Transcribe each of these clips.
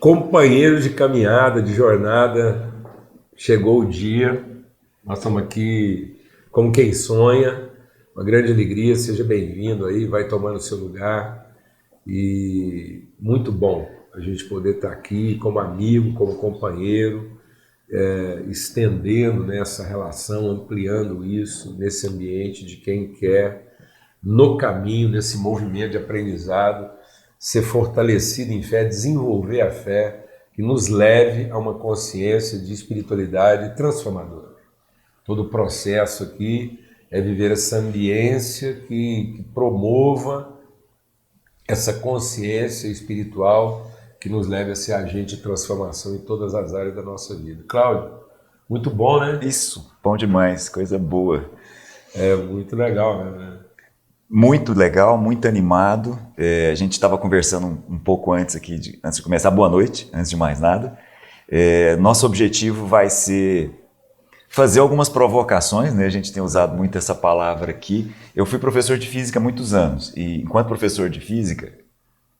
Companheiros de caminhada, de jornada, chegou o dia, nós estamos aqui como quem sonha, uma grande alegria, seja bem-vindo aí, vai tomando o seu lugar e muito bom a gente poder estar aqui como amigo, como companheiro, estendendo nessa relação, ampliando isso nesse ambiente de quem quer, no caminho, nesse movimento de aprendizado, ser fortalecido em fé, desenvolver a fé que nos leve a uma consciência de espiritualidade transformadora. Todo o processo aqui é viver essa ambiência que promova essa consciência espiritual que nos leve a ser agente de transformação em todas as áreas da nossa vida. Cláudio, muito bom, né? Isso, bom demais, coisa boa. É muito legal, né? Muito legal, muito animado. A gente estava conversando um pouco antes aqui, antes de começar. Boa noite, antes de mais nada. Nosso objetivo vai ser fazer algumas provocações, né? A gente tem usado muito essa palavra aqui. Eu fui professor de física há muitos anos e, enquanto professor de física,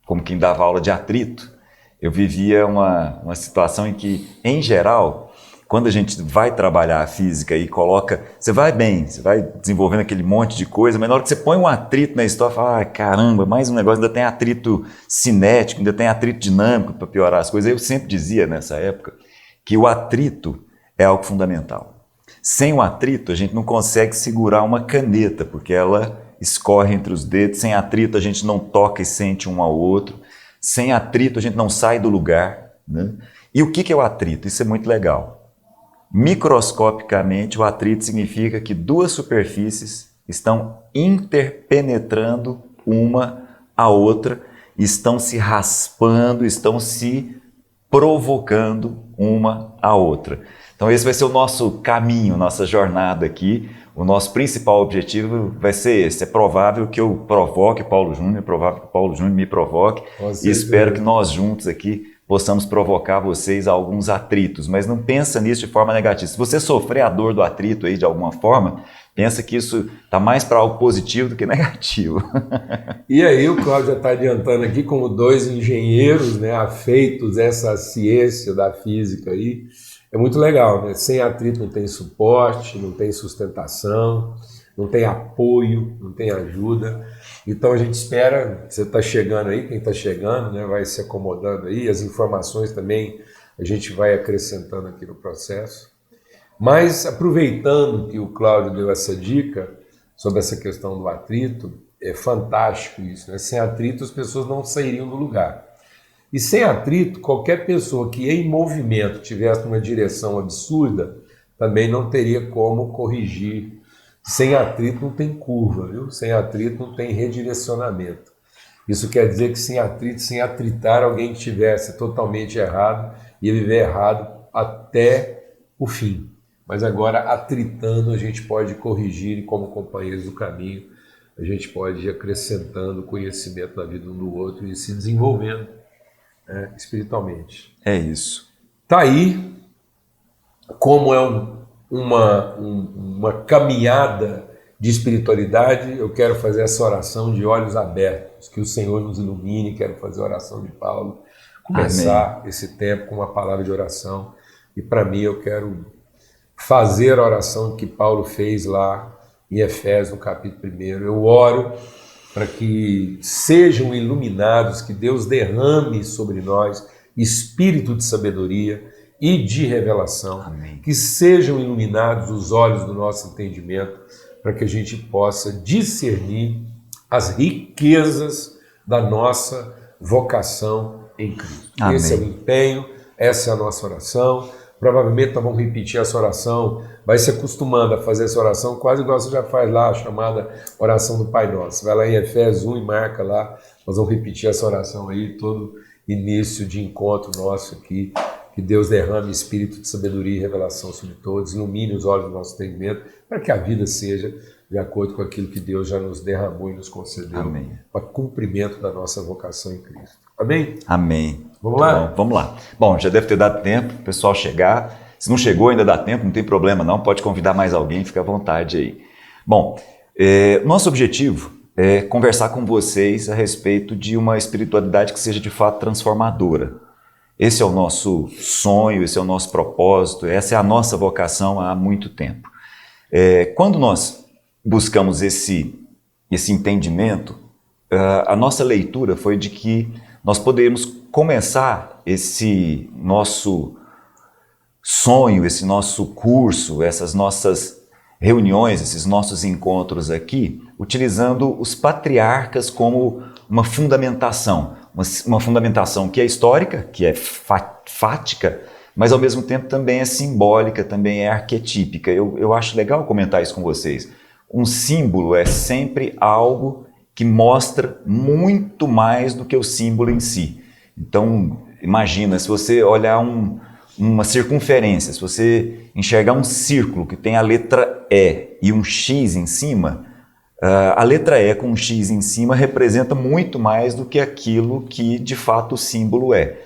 como quem dava aula de atrito, eu vivia uma situação em que, em geral, quando a gente vai trabalhar a física e coloca, você vai bem, você vai desenvolvendo aquele monte de coisa, mas na hora que você põe um atrito na história, fala, caramba, mais um negócio, ainda tem atrito cinético, ainda tem atrito dinâmico para piorar as coisas. Eu sempre dizia nessa época que o atrito é algo fundamental. Sem o atrito, a gente não consegue segurar uma caneta, porque ela escorre entre os dedos. Sem atrito, a gente não toca e sente um ao outro. Sem atrito, a gente não sai do lugar, né? E o que é o atrito? Isso é muito legal. Microscopicamente, o atrito significa que duas superfícies estão interpenetrando uma a outra, estão se raspando, estão se provocando uma a outra. Então esse vai ser o nosso caminho, nossa jornada aqui. O nosso principal objetivo vai ser esse. É provável que eu provoque Paulo Júnior, é provável que Paulo Júnior me provoque, e espero que nós juntos aqui possamos provocar vocês a alguns atritos, mas não pensa nisso de forma negativa. Se você sofrer a dor do atrito aí de alguma forma, pensa que isso está mais para algo positivo do que negativo. E aí o Cláudio já está adiantando aqui como dois engenheiros, né, afeitos a essa ciência da física aí. É muito legal, né? Sem atrito não tem suporte, não tem sustentação, não tem apoio, não tem ajuda. Então a gente espera, você está chegando aí, quem está chegando, né, vai se acomodando aí, as informações também a gente vai acrescentando aqui no processo. Mas aproveitando que o Cláudio deu essa dica sobre essa questão do atrito, é fantástico isso, né? Sem atrito as pessoas não sairiam do lugar. E sem atrito, qualquer pessoa que em movimento tivesse uma direção absurda também não teria como corrigir. Sem atrito não tem curva, viu? Sem atrito não tem redirecionamento. Isso quer dizer que sem atrito, sem atritar alguém que estivesse totalmente errado, ia viver errado até o fim. Mas agora, atritando, a gente pode corrigir e, como companheiros do caminho, a gente pode ir acrescentando conhecimento na vida um do outro e se desenvolvendo, né, espiritualmente. É isso. Tá aí, como é uma caminhada de espiritualidade, eu quero fazer essa oração de olhos abertos, que o Senhor nos ilumine. Quero fazer a oração de Paulo, começar esse tempo com uma palavra de oração, e para mim eu quero fazer a oração que Paulo fez lá em Efésios, no capítulo 1. Eu oro para que sejam iluminados, que Deus derrame sobre nós espírito de sabedoria e de revelação. Amém. Que sejam iluminados os olhos do nosso entendimento, para que a gente possa discernir as riquezas da nossa vocação em Cristo. Amém. Esse é o empenho, essa é a nossa oração. Provavelmente nós vamos repetir essa oração, vai se acostumando a fazer essa oração, quase igual você já faz lá, a chamada oração do Pai Nosso. Vai lá em Efésios 1 e marca lá, nós vamos repetir essa oração aí, todo início de encontro nosso aqui. Que Deus derrame espírito de sabedoria e revelação sobre todos, ilumine os olhos do nosso entendimento, para que a vida seja de acordo com aquilo que Deus já nos derramou e nos concedeu. Amém. Para cumprimento da nossa vocação em Cristo. Amém? Amém. Vamos lá? Bom, vamos lá. Bom, já deve ter dado tempo o pessoal chegar. Se não chegou, ainda dá tempo, não tem problema não, pode convidar mais alguém, fica à vontade aí. Bom, nosso objetivo é conversar com vocês a respeito de uma espiritualidade que seja de fato transformadora. Esse é o nosso sonho, esse é o nosso propósito, essa é a nossa vocação há muito tempo. Quando nós buscamos esse entendimento, a nossa leitura foi de que nós podemos começar esse nosso sonho, esse nosso curso, essas nossas reuniões, esses nossos encontros aqui, utilizando os patriarcas como uma fundamentação. Uma fundamentação que é histórica, que é fática, mas ao mesmo tempo também é simbólica, também é arquetípica. Eu acho legal comentar isso com vocês. Um símbolo é sempre algo que mostra muito mais do que o símbolo em si. Então, imagina, se você olhar uma circunferência, se você enxergar um círculo que tem a letra E e um X em cima, a letra E com um X em cima representa muito mais do que aquilo que de fato o símbolo é.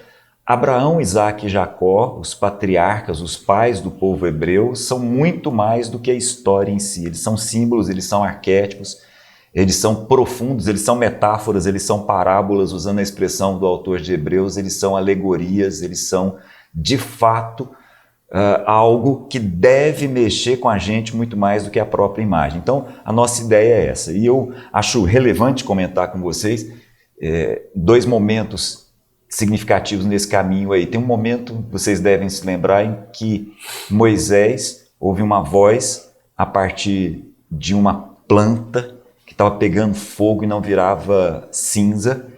Abraão, Isaac e Jacó, os patriarcas, os pais do povo hebreu, são muito mais do que a história em si. Eles são símbolos, eles são arquétipos, eles são profundos, eles são metáforas, eles são parábolas, usando a expressão do autor de Hebreus, eles são alegorias, eles são, de fato, algo que deve mexer com a gente muito mais do que a própria imagem. Então, a nossa ideia é essa. E eu acho relevante comentar com vocês dois momentos significativos nesse caminho aí. Tem um momento, vocês devem se lembrar, em que Moisés ouve uma voz a partir de uma planta que estava pegando fogo e não virava cinza,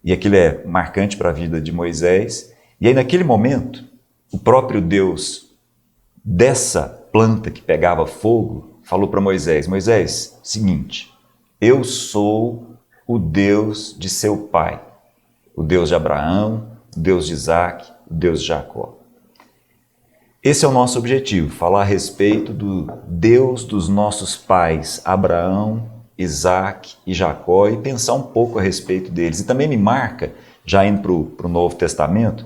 e aquilo é marcante para a vida de Moisés. E aí, naquele momento, o próprio Deus dessa planta que pegava fogo falou para Moisés: Moisés, seguinte, eu sou o Deus de seu pai, o Deus de Abraão, o Deus de Isaac, o Deus de Jacó. Esse é o nosso objetivo, falar a respeito do Deus dos nossos pais, Abraão, Isaac e Jacó, e pensar um pouco a respeito deles. E também me marca, já indo para o Novo Testamento,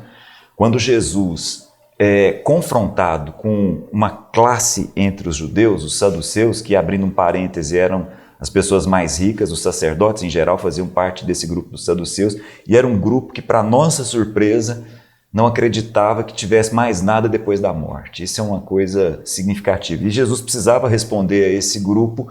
quando Jesus é confrontado com uma classe entre os judeus, os saduceus, que, abrindo um parêntese, eram as pessoas mais ricas, os sacerdotes em geral faziam parte desse grupo dos saduceus, e era um grupo que, para nossa surpresa, não acreditava que tivesse mais nada depois da morte. Isso é uma coisa significativa. E Jesus precisava responder a esse grupo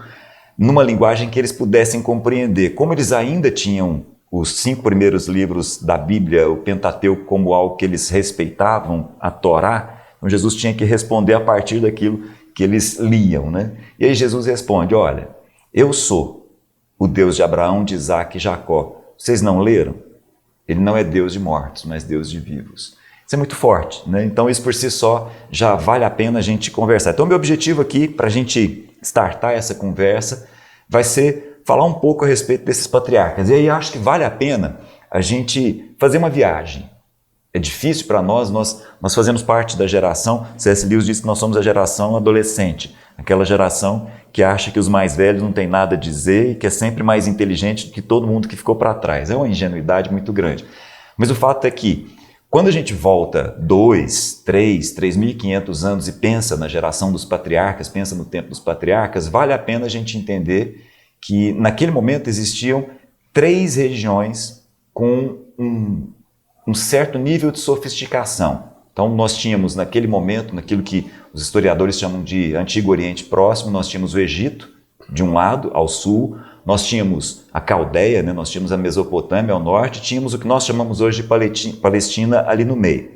numa linguagem que eles pudessem compreender. Como eles ainda tinham os 5 primeiros livros da Bíblia, o Pentateuco, como algo que eles respeitavam, a Torá, então Jesus tinha que responder a partir daquilo que eles liam, né? E aí Jesus responde: olha, eu sou o Deus de Abraão, de Isaac e Jacó. Vocês não leram? Ele não é Deus de mortos, mas Deus de vivos. Isso é muito forte, né? Então isso por si só já vale a pena a gente conversar. Então meu objetivo aqui, para a gente startar essa conversa, vai ser falar um pouco a respeito desses patriarcas. E aí acho que vale a pena a gente fazer uma viagem. É difícil para nós fazemos parte da geração, C.S. Lewis diz que nós somos a geração adolescente, aquela geração que acha que os mais velhos não têm nada a dizer e que é sempre mais inteligente do que todo mundo que ficou para trás. É uma ingenuidade muito grande. Mas o fato é que, quando a gente volta 3.500 anos e pensa na geração dos patriarcas, pensa no tempo dos patriarcas, vale a pena a gente entender que naquele momento existiam 3 regiões com um certo nível de sofisticação. Então nós tínhamos naquele momento, naquilo que os historiadores chamam de Antigo Oriente Próximo, nós tínhamos o Egito, de um lado, ao sul, nós tínhamos a Caldeia, né? Nós tínhamos a Mesopotâmia ao norte, tínhamos o que nós chamamos hoje de Palestina ali no meio.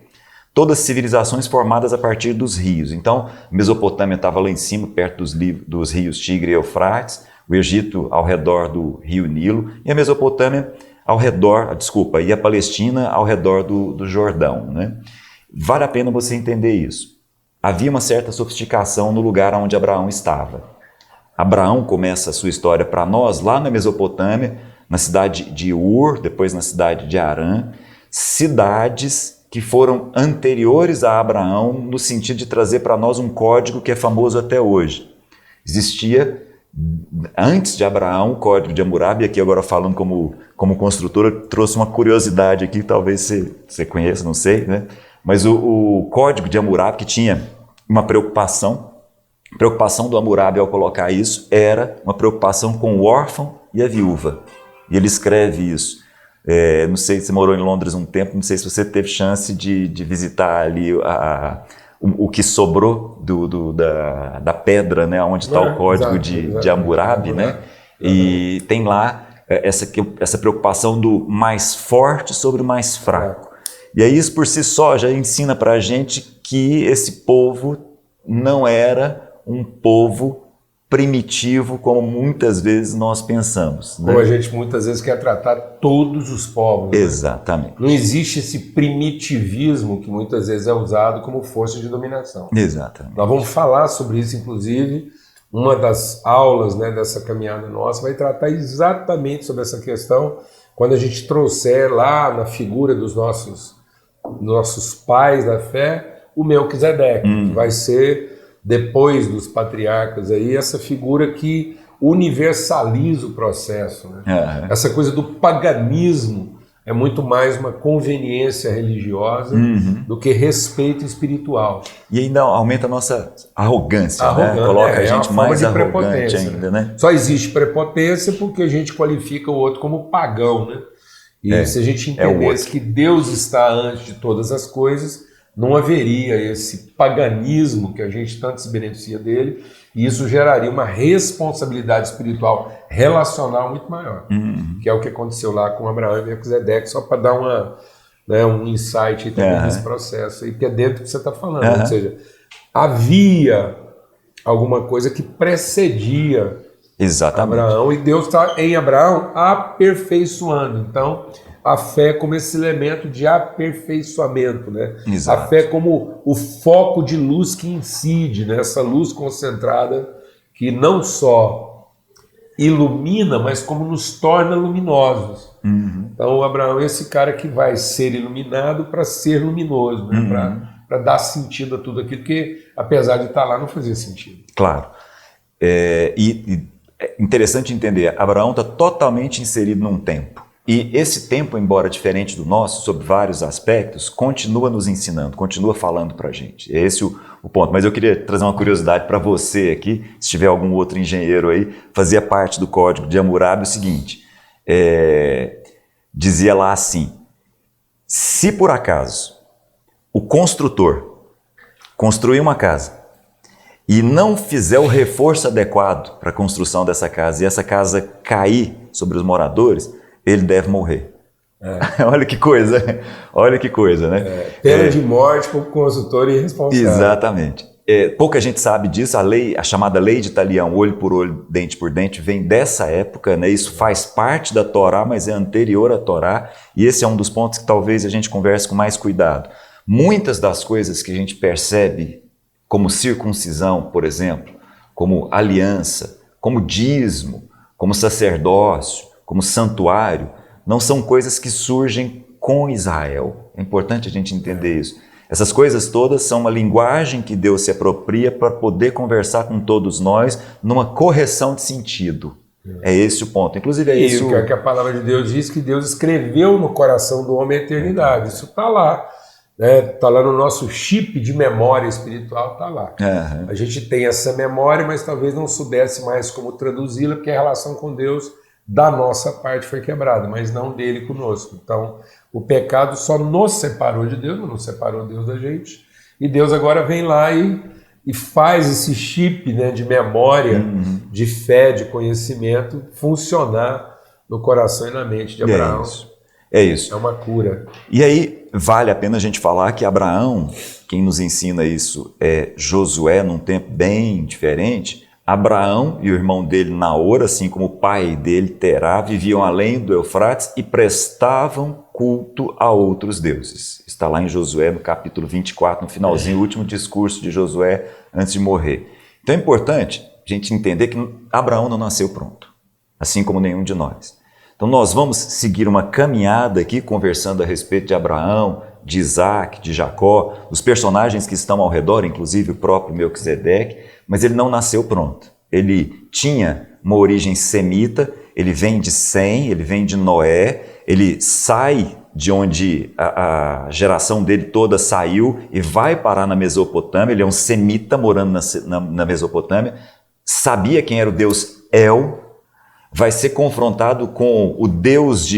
Todas civilizações formadas a partir dos rios. Então, a Mesopotâmia estava lá em cima, perto dos rios Tigre e Eufrates, o Egito ao redor do rio Nilo, e a Mesopotâmia e a Palestina ao redor do Jordão, né? Vale a pena você entender isso. Havia uma certa sofisticação no lugar onde Abraão estava. Abraão começa a sua história para nós lá na Mesopotâmia, na cidade de Ur, depois na cidade de Harã, cidades que foram anteriores a Abraão no sentido de trazer para nós um código que é famoso até hoje. Existia, antes de Abraão, o Código de Hammurabi, aqui agora falando como construtora, trouxe uma curiosidade aqui, talvez você conheça, não sei, né? Mas o Código de Hammurabi, que tinha uma preocupação do Hammurabi ao colocar isso, era uma preocupação com o órfão e a viúva. E ele escreve isso. Não sei se você morou em Londres um tempo, não sei se você teve chance de visitar ali o que sobrou da pedra, né, onde está o código de Hammurabi, né? E tem lá essa preocupação do mais forte sobre o mais fraco. E aí isso por si só já ensina para a gente que esse povo não era um povo primitivo como muitas vezes nós pensamos. Né? Como a gente muitas vezes quer tratar todos os povos. Exatamente. Né? Não existe esse primitivismo que muitas vezes é usado como força de dominação. Exatamente. Nós vamos falar sobre isso, inclusive, uma das aulas, né, dessa caminhada nossa vai tratar exatamente sobre essa questão quando a gente trouxer lá na figura dos nossos pais da fé o Melquisedeque, que vai ser, depois dos patriarcas, aí, essa figura que universaliza o processo. Né? Essa coisa do paganismo é muito mais uma conveniência religiosa do que respeito espiritual. E ainda aumenta a nossa arrogância, né? Coloca a gente mais arrogante ainda. Né? Só existe prepotência porque a gente qualifica o outro como pagão. Né? E se a gente entendesse que Deus está antes de todas as coisas, não haveria esse paganismo que a gente tanto se beneficia dele, e isso geraria uma responsabilidade espiritual relacional muito maior, que é o que aconteceu lá com Abraão e Melquisedeque, só para dar um insight aí também nesse processo, aí, que é dentro do que você está falando, ou seja, havia alguma coisa que precedia Abraão, e Deus está em Abraão aperfeiçoando, então a fé como esse elemento de aperfeiçoamento, né? Exato. A fé como o foco de luz que incide, né? Essa luz concentrada que não só ilumina, mas como nos torna luminosos. Então, Abraão é esse cara que vai ser iluminado para ser luminoso, né? Para dar sentido a tudo aquilo que, apesar de estar lá, não fazia sentido. Claro. E é interessante entender, Abraão está totalmente inserido num tempo. E esse tempo, embora diferente do nosso, sob vários aspectos, continua nos ensinando, continua falando para a gente. É esse o ponto. Mas eu queria trazer uma curiosidade para você aqui, se tiver algum outro engenheiro aí, fazia parte do código de Hammurabi o seguinte, dizia lá assim, se por acaso o construtor construir uma casa e não fizer o reforço adequado para a construção dessa casa e essa casa cair sobre os moradores, ele deve morrer. Olha que coisa, né? Pena de morte para o consultor irresponsável. Exatamente. Pouca gente sabe disso, a chamada lei de Talião, olho por olho, dente por dente, vem dessa época, né? Isso faz parte da Torá, mas é anterior à Torá, e esse é um dos pontos que talvez a gente converse com mais cuidado. Muitas das coisas que a gente percebe, como circuncisão, por exemplo, como aliança, como dízimo, como sacerdócio, como santuário, não são coisas que surgem com Israel. É importante a gente entender isso. Essas coisas todas são uma linguagem que Deus se apropria para poder conversar com todos nós numa correção de sentido. É esse o ponto. Inclusive é isso que a palavra de Deus diz, que Deus escreveu no coração do homem a eternidade. Isso está lá. Está lá no nosso chip de memória espiritual, está lá. A gente tem essa memória, mas talvez não soubesse mais como traduzi-la, porque a relação com Deus da nossa parte foi quebrada, mas não dele conosco. Então, o pecado só nos separou de Deus, não separou Deus da gente, e Deus agora vem lá e faz esse chip, né, de memória, de fé, de conhecimento, funcionar no coração e na mente de Abraão. É isso. É uma cura. E aí, vale a pena a gente falar que Abraão, quem nos ensina isso é Josué, num tempo bem diferente. Abraão e o irmão dele Naor, assim como o pai dele Terá, viviam além do Eufrates e prestavam culto a outros deuses. Está lá em Josué, no capítulo 24, no finalzinho, o último discurso de Josué antes de morrer. Então é importante a gente entender que Abraão não nasceu pronto, assim como nenhum de nós. Então nós vamos seguir uma caminhada aqui conversando a respeito de Abraão, de Isaac, de Jacó, dos personagens que estão ao redor, inclusive o próprio Melquisedeque, mas ele não nasceu pronto. Ele tinha uma origem semita, ele vem de Sem, ele vem de Noé, ele sai de onde a geração dele toda saiu e vai parar na Mesopotâmia, ele é um semita morando na Mesopotâmia, sabia quem era o deus El, vai ser confrontado com o Deus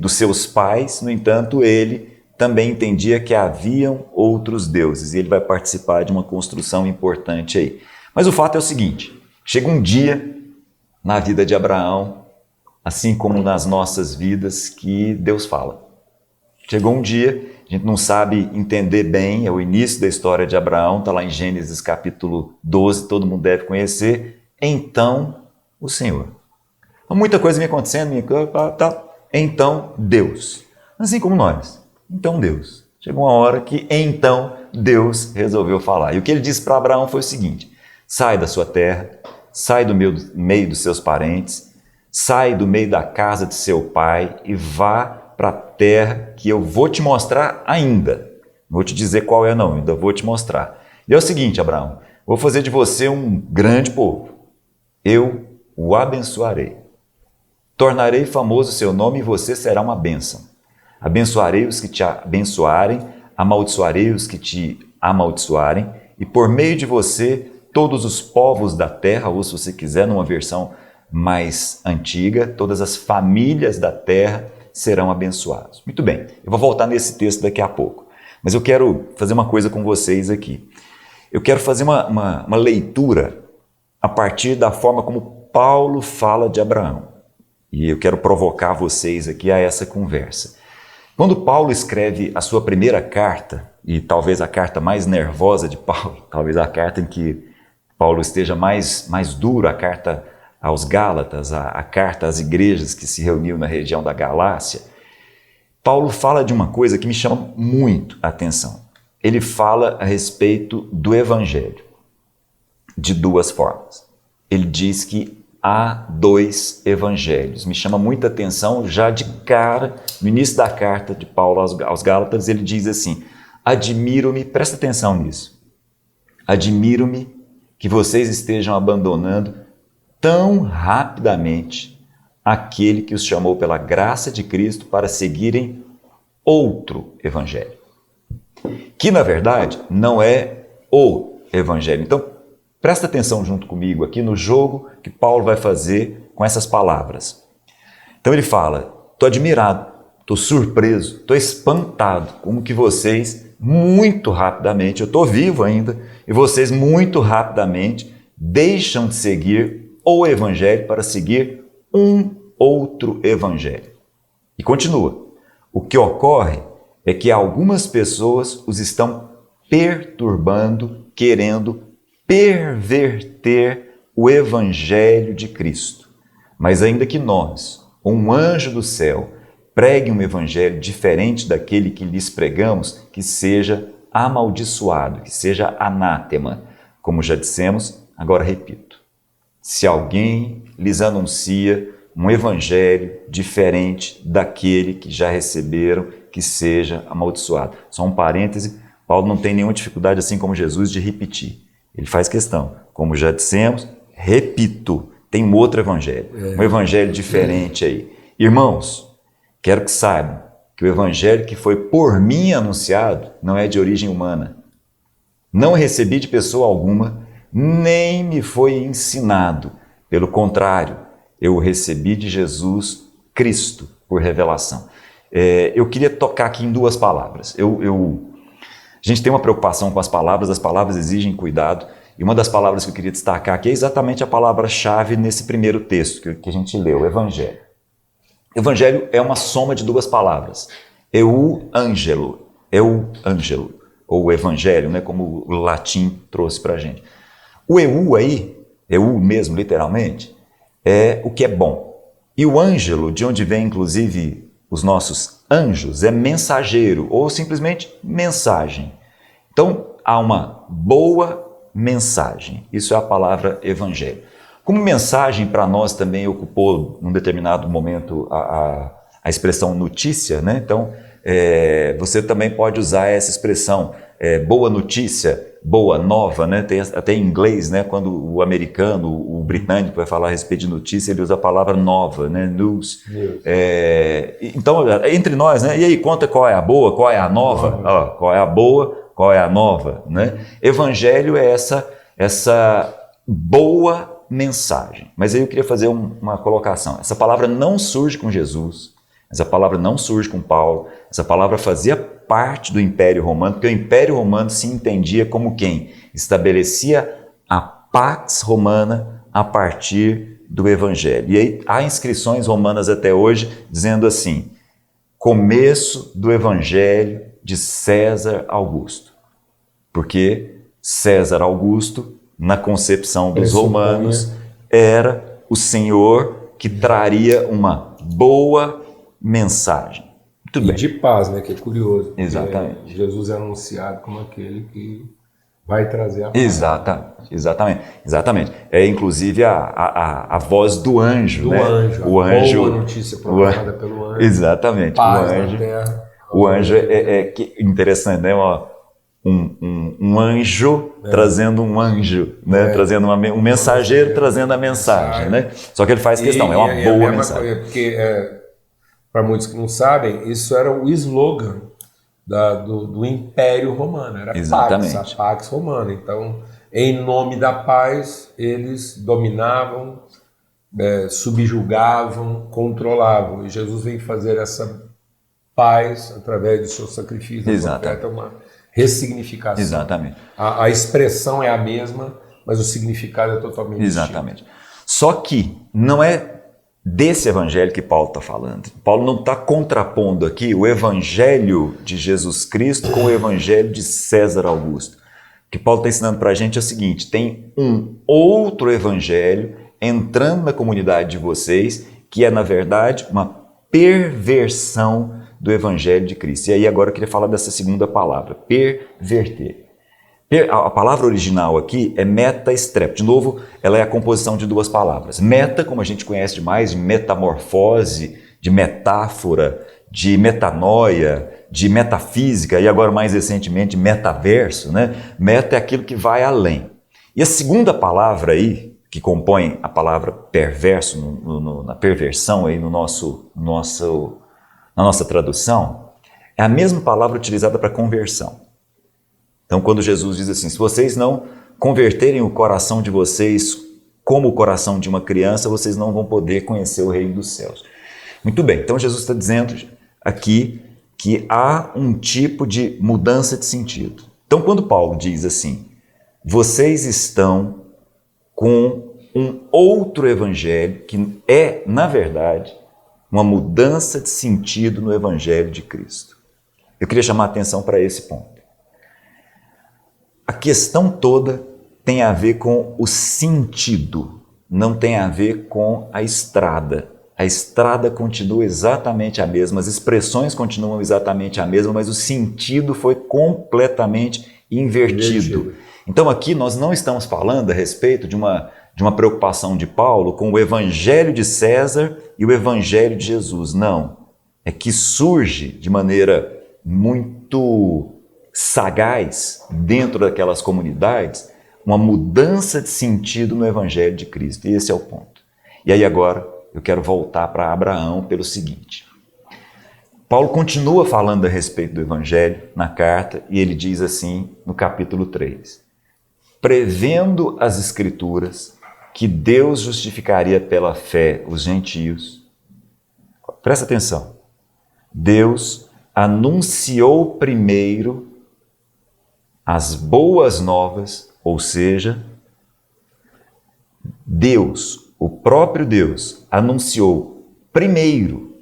dos seus pais. No entanto, ele também entendia que haviam outros deuses, e ele vai participar de uma construção importante aí. Mas o fato é o seguinte, chega um dia na vida de Abraão, assim como nas nossas vidas, que Deus fala. Chegou um dia, a gente não sabe entender bem, é o início da história de Abraão, está lá em Gênesis capítulo 12, todo mundo deve conhecer. Então, o Senhor. Muita coisa me acontecendo, então Deus. Assim como nós. Então Deus. Chegou uma hora que então Deus resolveu falar. E o que ele disse para Abraão foi o seguinte: sai da sua terra, sai do meio dos seus parentes, sai do meio da casa de seu pai e vá para a terra que eu vou te mostrar ainda. Não vou te dizer qual é não, ainda vou te mostrar. E é o seguinte, Abraão, vou fazer de você um grande povo. Eu o abençoarei. Tornarei famoso o seu nome e você será uma bênção. Abençoarei os que te abençoarem, amaldiçoarei os que te amaldiçoarem, e por meio de você, todos os povos da terra, ou se você quiser, numa versão mais antiga, todas as famílias da terra serão abençoados. Muito bem, eu vou voltar nesse texto daqui a pouco, mas eu quero fazer uma coisa com vocês aqui. Eu quero fazer uma leitura a partir da forma como Paulo fala de Abraão. E eu quero provocar vocês aqui a essa conversa. Quando Paulo escreve a sua primeira carta, e talvez a carta mais nervosa de Paulo, talvez a carta em que Paulo esteja mais duro, a carta aos Gálatas, a carta às igrejas que se reuniam na região da Galácia, Paulo fala de uma coisa que me chama muito a atenção. Ele fala a respeito do Evangelho, de duas formas. Ele diz que há dois evangelhos. Me chama muita atenção, já de cara, no início da carta de Paulo aos Gálatas, ele diz assim: admiro-me, presta atenção nisso, admiro-me que vocês estejam abandonando tão rapidamente aquele que os chamou pela graça de Cristo para seguirem outro evangelho, que na verdade não é o evangelho. Então, presta atenção junto comigo aqui no jogo que Paulo vai fazer com essas palavras. Então ele fala: estou admirado, estou surpreso, estou espantado, como que vocês muito rapidamente, eu estou vivo ainda, e vocês muito rapidamente deixam de seguir o evangelho para seguir um outro evangelho. E continua: o que ocorre é que algumas pessoas os estão perturbando, querendo perverter o evangelho de Cristo. Mas ainda que nós, um anjo do céu, pregue um evangelho diferente daquele que lhes pregamos, que seja amaldiçoado, que seja anátema. Como já dissemos, agora repito: se alguém lhes anuncia um evangelho diferente daquele que já receberam, que seja amaldiçoado. Só um parêntese, Paulo não tem nenhuma dificuldade, assim como Jesus, de repetir. Ele faz questão, como já dissemos, repito, tem um outro evangelho, um evangelho diferente aí. Irmãos, quero que saibam que o evangelho que foi por mim anunciado não é de origem humana. Não recebi de pessoa alguma, nem me foi ensinado. Pelo contrário, eu o recebi de Jesus Cristo por revelação. Eu queria tocar aqui em duas palavras. A gente tem uma preocupação com as palavras exigem cuidado, e uma das palavras que eu queria destacar aqui é exatamente a palavra-chave nesse primeiro texto que a gente leu, Evangelho. Evangelho é uma soma de duas palavras, euangelo, ou Evangelho, né, como o latim trouxe para a gente. O eu mesmo, literalmente, é o que é bom. E o ângelo, de onde vem inclusive os nossos anjos, é mensageiro, ou simplesmente mensagem. Então, há uma boa mensagem. Isso é a palavra evangelho. Como mensagem, para nós também ocupou, num determinado momento, a expressão notícia, né? Então, você também pode usar essa expressão, boa notícia, boa nova, né? Tem até em inglês, né? Quando o americano, o britânico vai falar a respeito de notícia, ele usa a palavra nova, né? News. Então, entre nós, né? E aí, conta qual é a boa, qual é a nova? Qual é a boa, qual é a nova, né? Evangelho é essa boa mensagem. Mas aí eu queria fazer uma colocação. Essa palavra não surge com Jesus, essa palavra não surge com Paulo, essa palavra fazia parte do Império Romano, porque o Império Romano se entendia como quem estabelecia a Pax Romana a partir do Evangelho. E aí há inscrições romanas até hoje dizendo assim, começo do Evangelho de César Augusto. Porque César Augusto, na concepção dos romanos, era o senhor que traria uma boa mensagem. Muito bem. E de paz, né? Que é curioso. Exatamente. Jesus é anunciado como aquele que vai trazer a paz. Exatamente. É inclusive a voz do anjo, né? O anjo. Boa notícia proclamada pelo anjo. Exatamente. Paz na terra. O anjo é interessante, né? Um anjo trazendo um anjo, né? Trazendo um mensageiro trazendo a mensagem, né? Só que ele faz questão, é uma boa mensagem. Porque, para muitos que não sabem, isso era o slogan do Império Romano, era Exatamente. a Pax Romana. Então, em nome da paz, eles dominavam, subjugavam, controlavam. E Jesus vem fazer essa paz através do seu sacrifício. Exatamente. Uma ressignificação. Exatamente. A expressão é a mesma, mas o significado é totalmente Exatamente. Só que não é desse evangelho que Paulo está falando. Paulo não está contrapondo aqui o evangelho de Jesus Cristo com o evangelho de César Augusto. O que Paulo está ensinando para a gente é o seguinte, tem um outro evangelho entrando na comunidade de vocês, que é, na verdade, uma perversão do evangelho de Cristo. E aí agora eu queria falar dessa segunda palavra, perverter. A palavra original aqui é meta-estrepo. De novo, ela é a composição de duas palavras. Meta, como a gente conhece demais, de metamorfose, de metáfora, de metanoia, de metafísica e agora mais recentemente metaverso, né? Meta é aquilo que vai além. E a segunda palavra aí, que compõe a palavra perverso, na perversão aí na nossa tradução, é a mesma palavra utilizada para conversão. Então, quando Jesus diz assim, se vocês não converterem o coração de vocês como o coração de uma criança, vocês não vão poder conhecer o reino dos céus. Muito bem, então Jesus está dizendo aqui que há um tipo de mudança de sentido. Então, quando Paulo diz assim, vocês estão com um outro evangelho que é, na verdade, uma mudança de sentido no evangelho de Cristo. Eu queria chamar a atenção para esse ponto. A questão toda tem a ver com o sentido, não tem a ver com a estrada. A estrada continua exatamente a mesma, as expressões continuam exatamente a mesma, mas o sentido foi completamente invertido. Então aqui nós não estamos falando a respeito de uma preocupação de Paulo com o evangelho de César e o evangelho de Jesus. Não, é que surge de maneira muito sagaz dentro daquelas comunidades uma mudança de sentido no evangelho de Cristo. E esse é o ponto. E aí agora eu quero voltar para Abraão pelo seguinte. Paulo continua falando a respeito do evangelho na carta e ele diz assim no capítulo 3. Prevendo as escrituras que Deus justificaria pela fé os gentios. Presta atenção. Deus anunciou primeiro as boas novas, ou seja, Deus, o próprio Deus, anunciou primeiro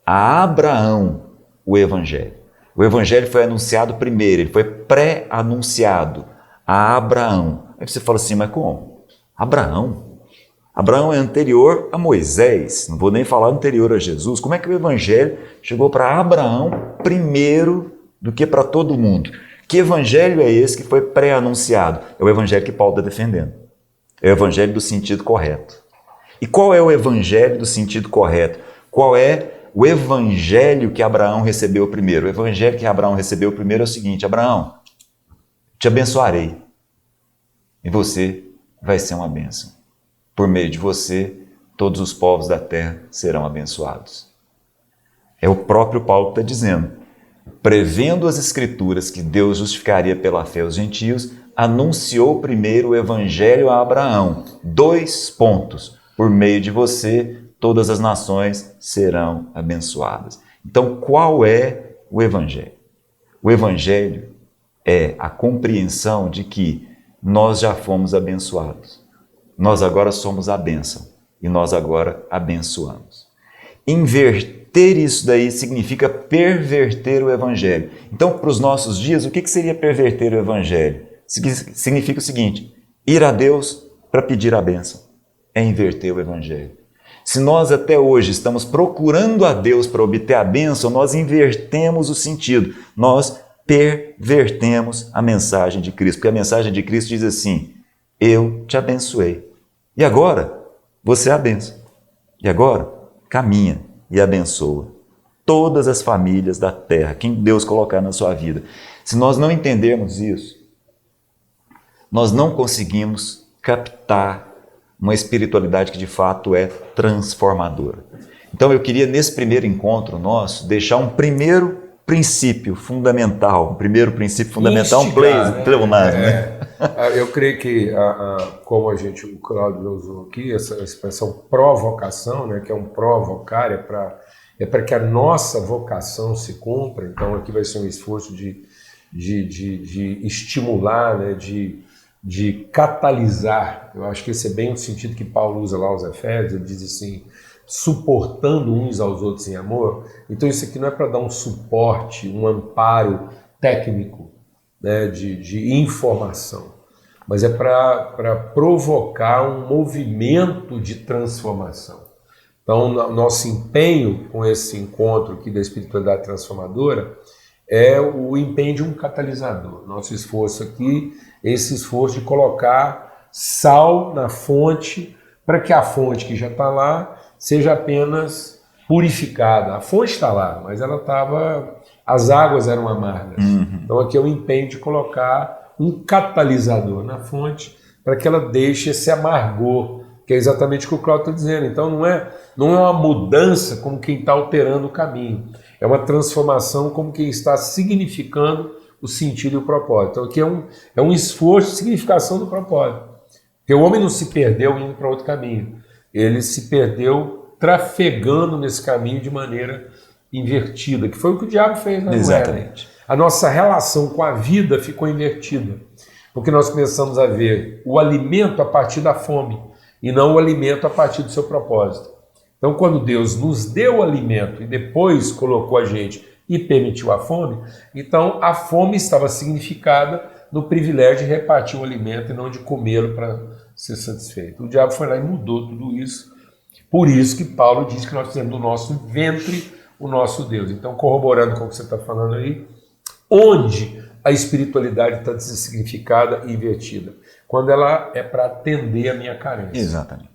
a Abraão o Evangelho. O Evangelho foi anunciado primeiro, ele foi pré-anunciado a Abraão. Aí você fala assim, mas como? Abraão? Abraão é anterior a Moisés, não vou nem falar anterior a Jesus. Como é que o Evangelho chegou para Abraão primeiro do que para todo mundo? Que evangelho é esse que foi pré-anunciado? É o evangelho que Paulo está defendendo. É o evangelho do sentido correto. E qual é o evangelho do sentido correto? Qual é o evangelho que Abraão recebeu primeiro? O evangelho que Abraão recebeu primeiro é o seguinte, Abraão, te abençoarei e você vai ser uma bênção. Por meio de você, todos os povos da terra serão abençoados. É o próprio Paulo que está dizendo. Prevendo as escrituras que Deus justificaria pela fé os gentios, anunciou primeiro o evangelho a Abraão. 2 pontos. Por meio de você, todas as nações serão abençoadas. Então, qual é o evangelho? O evangelho é a compreensão de que nós já fomos abençoados. Nós agora somos a bênção e nós agora abençoamos. Inverter isso daí significa perverter o evangelho. Então, para os nossos dias, o que seria perverter o evangelho? Significa o seguinte: ir a Deus para pedir a bênção. É inverter o evangelho. Se nós até hoje estamos procurando a Deus para obter a bênção, nós invertemos o sentido. Nós pervertemos a mensagem de Cristo. Porque a mensagem de Cristo diz assim: eu te abençoei. E agora, você é a bênção. E agora, caminha e abençoa todas as famílias da terra, quem Deus colocar na sua vida. Se nós não entendermos isso, nós não conseguimos captar uma espiritualidade que de fato é transformadora. Então eu queria, nesse primeiro encontro nosso, deixar um primeiro princípio fundamental, Eu creio que, como o Cláudio usou aqui, essa expressão provocação, né, que é um provocar, é para que a nossa vocação se cumpra. Então aqui vai ser um esforço de estimular, né, de catalisar. Eu acho que esse é bem o sentido que Paulo usa lá aos Efésios. Ele diz assim: suportando uns aos outros em amor. Então isso aqui não é para dar um suporte, um amparo técnico, né, de informação, mas é para provocar um movimento de transformação. Então, nosso empenho com esse encontro aqui da espiritualidade transformadora é o empenho de um catalisador. Nosso esforço aqui é esse esforço de colocar sal na fonte, para que a fonte que já está lá seja apenas purificada. A fonte está lá, mas as águas eram amargas. Então aqui é o empenho de colocar um catalisador na fonte para que ela deixe esse amargor, que é exatamente o que o Cláudio está dizendo. Então não é uma mudança como quem está alterando o caminho, é uma transformação como quem está significando o sentido e o propósito. Então aqui é um esforço de significação do propósito. Porque o homem não se perdeu indo para outro caminho, ele se perdeu trafegando nesse caminho de maneira invertida, que foi o que o diabo fez na Exatamente. A nossa relação com a vida ficou invertida, porque nós começamos a ver o alimento a partir da fome e não o alimento a partir do seu propósito. Então, quando Deus nos deu o alimento e depois colocou a gente e permitiu a fome, então a fome estava significada no privilégio de repartir o alimento e não de comê-lo para ser satisfeito. O diabo foi lá e mudou tudo isso. Por isso que Paulo diz que nós temos do nosso ventre o nosso Deus. Então, corroborando com o que você está falando aí, onde a espiritualidade está designificada e invertida? Quando ela é para atender a minha carência. Exatamente.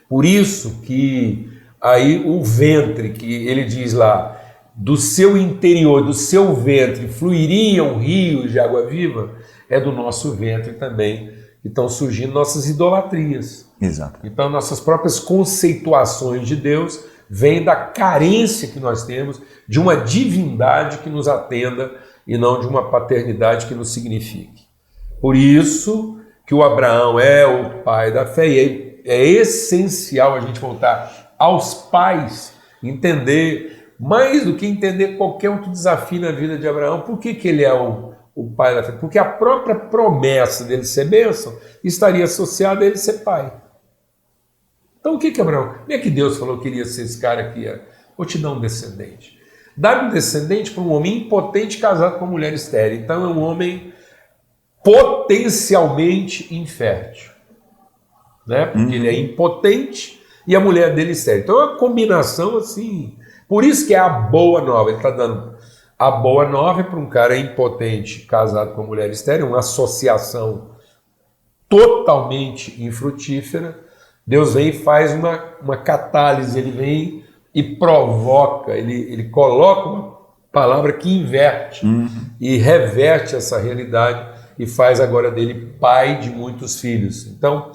Por isso que aí o ventre, que ele diz lá, do seu interior, do seu ventre, fluiriam rios de água viva, é do nosso ventre também que estão surgindo nossas idolatrias. Exato. Então, nossas próprias conceituações de Deus vêm da carência que nós temos de uma divindade que nos atenda e não de uma paternidade que nos signifique. Por isso que o Abraão é o pai da fé, e é essencial a gente voltar aos pais, entender, mais do que entender qualquer outro desafio na vida de Abraão, por que ele é o pai da fé? Porque a própria promessa dele ser bênção estaria associada a ele ser pai. Então o que Abraão? Não é que Deus falou que iria ser esse cara aqui? Vou te dar um descendente. Dar um descendente para um homem impotente casado com uma mulher estéril. Então é um homem potencialmente infértil, né? Porque ele é impotente e a mulher dele estéril. Então é uma combinação assim. Por isso que é a boa nova. Ele está dando a boa nova para um cara impotente casado com uma mulher estéril, uma associação totalmente infrutífera. Deus vem e faz uma catálise, ele vem e provoca, ele coloca uma palavra que inverte e reverte essa realidade e faz agora dele pai de muitos filhos. Então,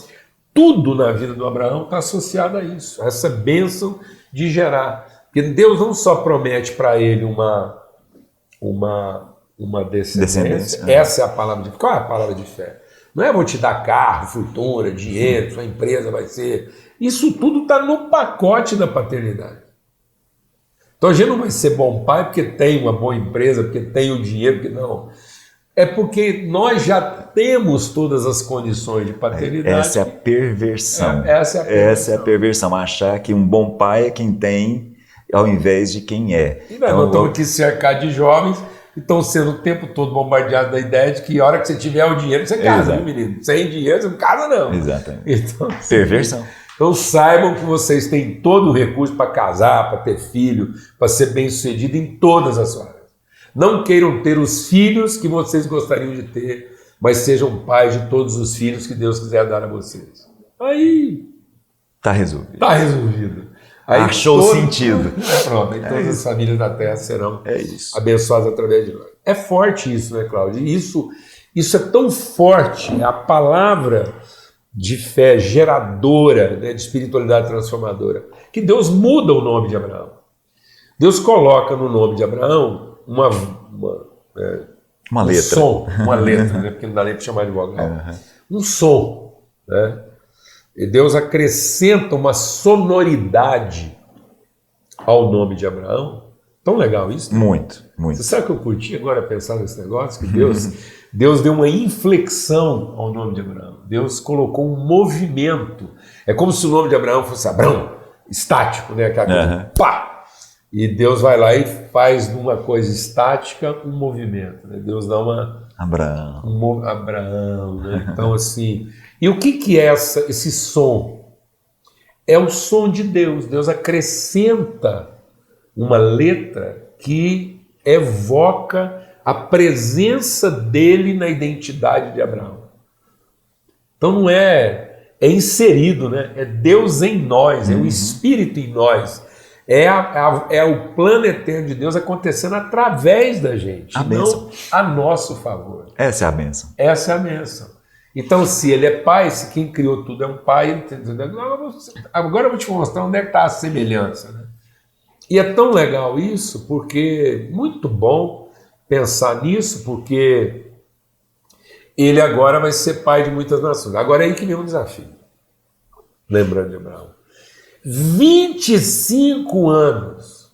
tudo na vida do Abraão está associado a isso, a essa bênção de gerar. Porque Deus não só promete para ele uma uma descendência. Descendência. Essa é a palavra de fé. Qual é a palavra de fé? Não é vou te dar carro, fortuna, dinheiro, sua empresa vai ser... Isso tudo está no pacote da paternidade. Então a gente não vai ser bom pai porque tem uma boa empresa, porque tem o dinheiro, porque não. É porque nós já temos todas as condições de paternidade. Essa é a perversão. Essa é a perversão. Essa é a perversão. Achar que um bom pai é quem tem, ao invés de quem é. E nós estamos aqui cercados de jovens que estão sendo o tempo todo bombardeados da ideia de que a hora que você tiver o dinheiro, você casa, viu, menino? Sem dinheiro, você não casa, não. Exatamente. Então, assim, perversão. Então saibam que vocês têm todo o recurso para casar, para ter filho, para ser bem-sucedido em todas as áreas. Não queiram ter os filhos que vocês gostariam de ter, mas sejam pais de todos os filhos que Deus quiser dar a vocês. Aí está resolvido. Está resolvido. Aí achou sentido. Pronto, aí todas as famílias da Terra serão abençoadas através de nós. É forte isso, né, Cláudio? Isso é tão forte, a palavra de fé geradora, né, de espiritualidade transformadora, que Deus muda o nome de Abraão. Deus coloca no nome de Abraão uma letra. Som, uma letra, né, porque não dá nem para chamar de vogal. Um som, né? E Deus acrescenta uma sonoridade ao nome de Abraão. Tão legal isso, né? Muito, muito. Você sabe o que eu curti agora pensar nesse negócio? Que Deus deu uma inflexão ao nome de Abraão. Deus colocou um movimento. É como se o nome de Abraão fosse Abrão, estático, né? Aquela coisa, pá! E Deus vai lá e faz de uma coisa estática um movimento. Né? Deus dá uma... Abraão, né? Então, assim... E o que é esse som? É o som de Deus. Deus acrescenta uma letra que evoca a presença dele na identidade de Abraão. Então não é inserido, né? É Deus em nós, é o Espírito em nós. É o plano eterno de Deus acontecendo através da gente, não a nosso favor. Essa é a bênção. Essa é a bênção. Então, se ele é pai, se quem criou tudo é um pai, agora eu vou te mostrar onde é que está a semelhança. Né? E é tão legal isso, porque muito bom pensar nisso, porque ele agora vai ser pai de muitas nações. Agora é aí que vem um desafio. Lembrando de Abraão. 25 anos.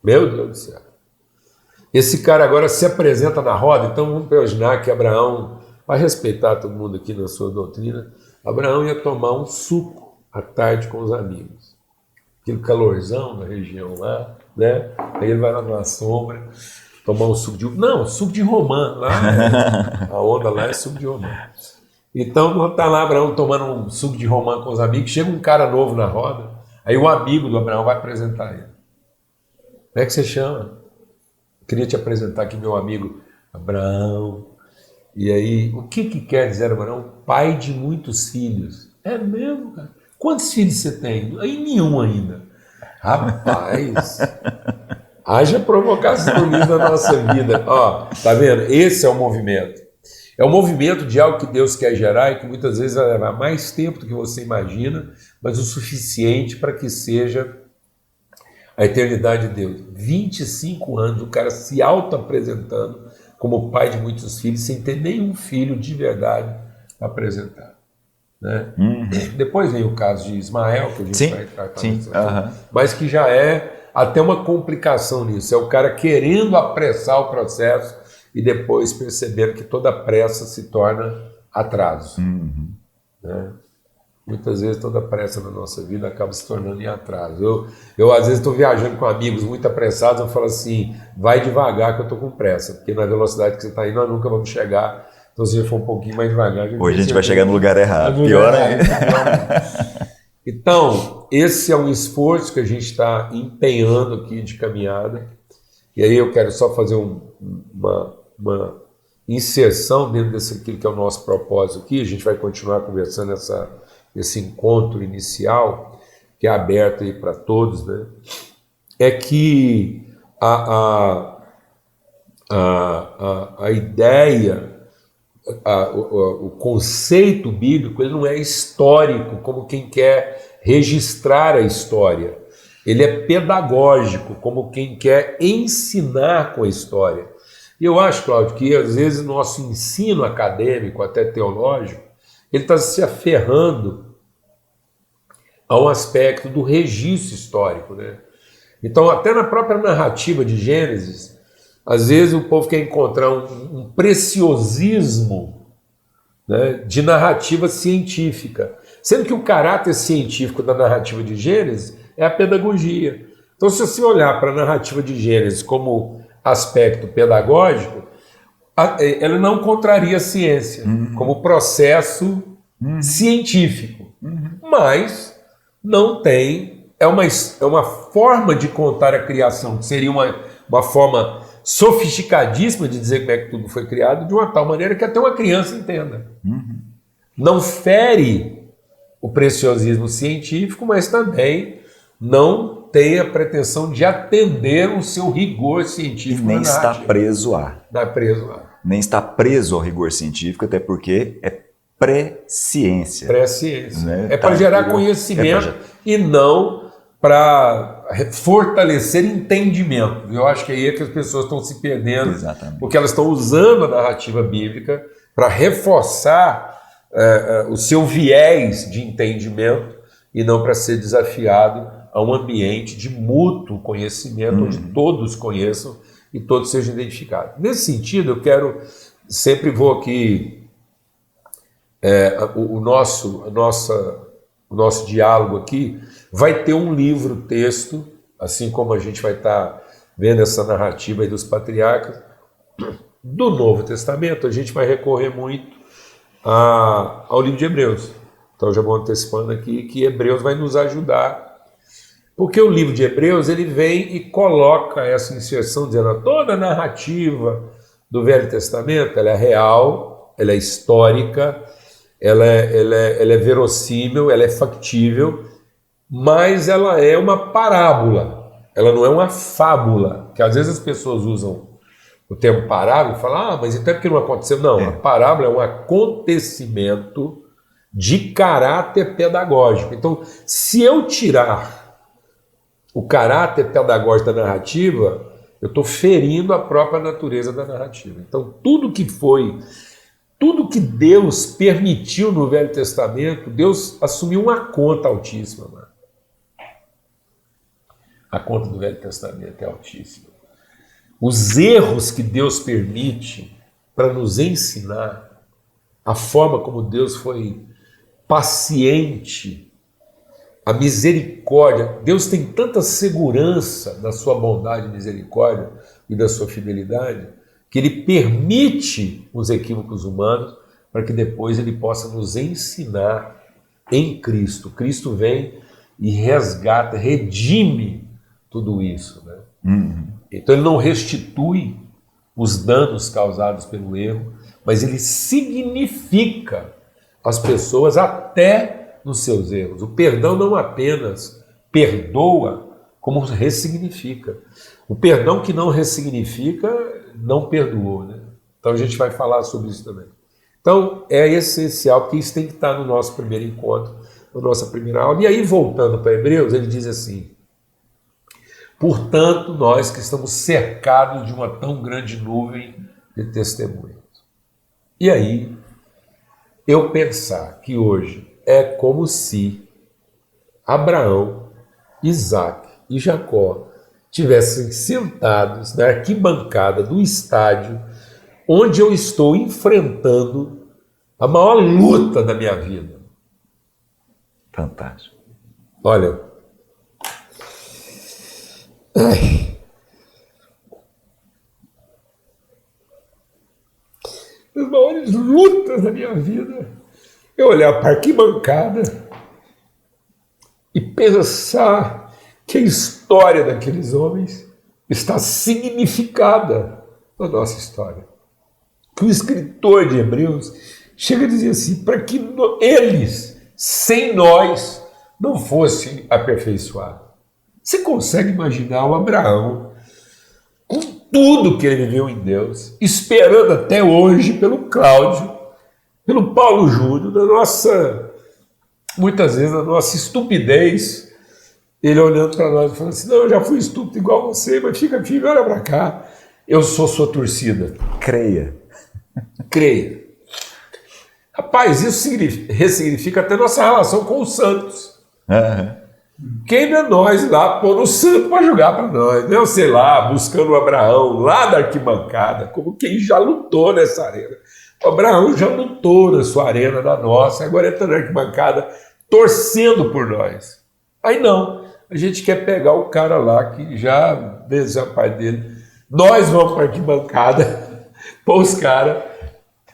Meu Deus do céu. Esse cara agora se apresenta na roda, então vamos imaginar que Abraão... Para respeitar todo mundo aqui na sua doutrina, Abraão ia tomar um suco à tarde com os amigos. Aquele calorzão da região lá, né? Aí ele vai lá na sombra, tomar um suco de... Não, suco de romã. Lá, né? A onda lá é suco de romã. Então, quando está lá Abraão tomando um suco de romã com os amigos, chega um cara novo na roda, aí o amigo do Abraão vai apresentar ele. Como é que você chama? Eu queria te apresentar aqui meu amigo Abraão. E aí, o que quer dizer Abraão? Pai de muitos filhos. É mesmo, cara? Quantos filhos você tem? Aí nenhum ainda. Rapaz, haja provocação nisso na nossa vida. Ó, tá vendo? Esse é o movimento. É o movimento de algo que Deus quer gerar e que muitas vezes vai levar mais tempo do que você imagina, mas o suficiente para que seja a eternidade de Deus. 25 anos, o cara se auto-apresentando como pai de muitos filhos, sem ter nenhum filho de verdade apresentado. Né? Depois vem o caso de Ismael, que a gente vai tratar, mas que já é até uma complicação nisso. É o cara querendo apressar o processo e depois percebendo que toda pressa se torna atraso. Né? Muitas vezes toda pressa na nossa vida acaba se tornando em atraso. Eu às vezes estou viajando com amigos muito apressados, eu falo assim, vai devagar que eu estou com pressa, porque na velocidade que você está indo nós nunca vamos chegar, então se for um pouquinho mais devagar... Hoje a gente vai chegar no lugar errado, pior ainda. Então, esse é um esforço que a gente está empenhando aqui de caminhada, e aí eu quero só fazer uma inserção dentro desse aquilo que é o nosso propósito aqui, a gente vai continuar conversando esse encontro inicial, que é aberto aí para todos, né? É que a ideia, o conceito bíblico, ele não é histórico, como quem quer registrar a história. Ele é pedagógico, como quem quer ensinar com a história. E eu acho, Cláudio, que às vezes nosso ensino acadêmico, até teológico, ele está se aferrando a um aspecto do registro histórico, né? Então, até na própria narrativa de Gênesis, às vezes o povo quer encontrar um preciosismo, né, de narrativa científica, sendo que o caráter científico da narrativa de Gênesis é a pedagogia. Então, se você olhar para a narrativa de Gênesis como aspecto pedagógico, ela não contraria a ciência como processo científico, mas não tem, é uma forma de contar a criação, que seria uma forma sofisticadíssima de dizer como é que tudo foi criado, de uma tal maneira que até uma criança entenda. Não fere o preciosismo científico, mas também não tem a pretensão de atender o seu rigor científico. E nem está preso Nem está preso ao rigor científico, até porque é pré-ciência. Pré-ciência. Né? É para gerar conhecimento e não para fortalecer entendimento. Eu acho que aí é que as pessoas estão se perdendo. Exatamente. Porque elas estão usando a narrativa bíblica para reforçar o seu viés de entendimento e não para ser desafiado a um ambiente de mútuo conhecimento, onde todos conheçam e todos sejam identificados. Nesse sentido, eu quero, sempre vou aqui, o nosso diálogo aqui vai ter um livro-texto, assim como a gente vai estar vendo essa narrativa aí dos patriarcas, do Novo Testamento, a gente vai recorrer muito ao livro de Hebreus. Então já vou antecipando aqui que Hebreus vai nos ajudar, porque o livro de Hebreus ele vem e coloca essa inserção dizendo toda a narrativa do Velho Testamento ela é real, ela é histórica, ela é verossímil, ela é factível, mas ela é uma parábola, ela não é uma fábula, que às vezes as pessoas usam o termo parábola e falam, mas então é porque não aconteceu. Não, a parábola é um acontecimento de caráter pedagógico. Então, se eu tirar o caráter pedagógico da narrativa, eu estou ferindo a própria natureza da narrativa. Então, tudo que Deus permitiu no Velho Testamento, Deus assumiu uma conta altíssima. Mano. A conta do Velho Testamento é altíssima. Os erros que Deus permite para nos ensinar a forma como Deus foi paciente, a misericórdia. Deus tem tanta segurança da sua bondade e misericórdia e da sua fidelidade que ele permite os equívocos humanos para que depois ele possa nos ensinar em Cristo. Cristo vem e resgata, redime tudo isso, né? Então ele não restitui os danos causados pelo erro, mas ele significa as pessoas até nos seus erros. O perdão não apenas perdoa, como ressignifica. O perdão que não ressignifica, não perdoou, né? Então a gente vai falar sobre isso também. Então é essencial, porque isso tem que estar no nosso primeiro encontro, na nossa primeira aula. E aí, voltando para Hebreus, ele diz assim: portanto, nós que estamos cercados de uma tão grande nuvem de testemunhas. E aí, eu pensar que hoje é como se Abraão, Isaac e Jacó tivessem sentados na arquibancada do estádio onde eu estou enfrentando a maior luta da minha vida. Fantástico. Olha, as maiores lutas da minha vida é olhar para a arquibancada e pensar que a história daqueles homens está significada na nossa história. Que o escritor de Hebreus chega a dizer assim, para que eles, sem nós, não fossem aperfeiçoados. Você consegue imaginar o Abraão, com tudo que ele viveu em Deus, esperando até hoje pelo Cláudio, pelo Paulo Júnior, muitas vezes a nossa estupidez, ele olhando para nós e falando assim, não, eu já fui estúpido igual você, mas fica firme, olha para cá. Eu sou sua torcida. Creia. Creia. Rapaz, isso ressignifica até nossa relação com os santos. Quem é nós lá pôr o santo para jogar para nós? Eu sei lá, buscando o Abraão lá da arquibancada, como quem já lutou nessa arena. O Abraão já lutou na sua arena, na nossa, agora ele está na arquibancada torcendo por nós. Aí não, a gente quer pegar o cara lá que já venceu a pai dele. Nós vamos para a arquibancada, pôr os caras.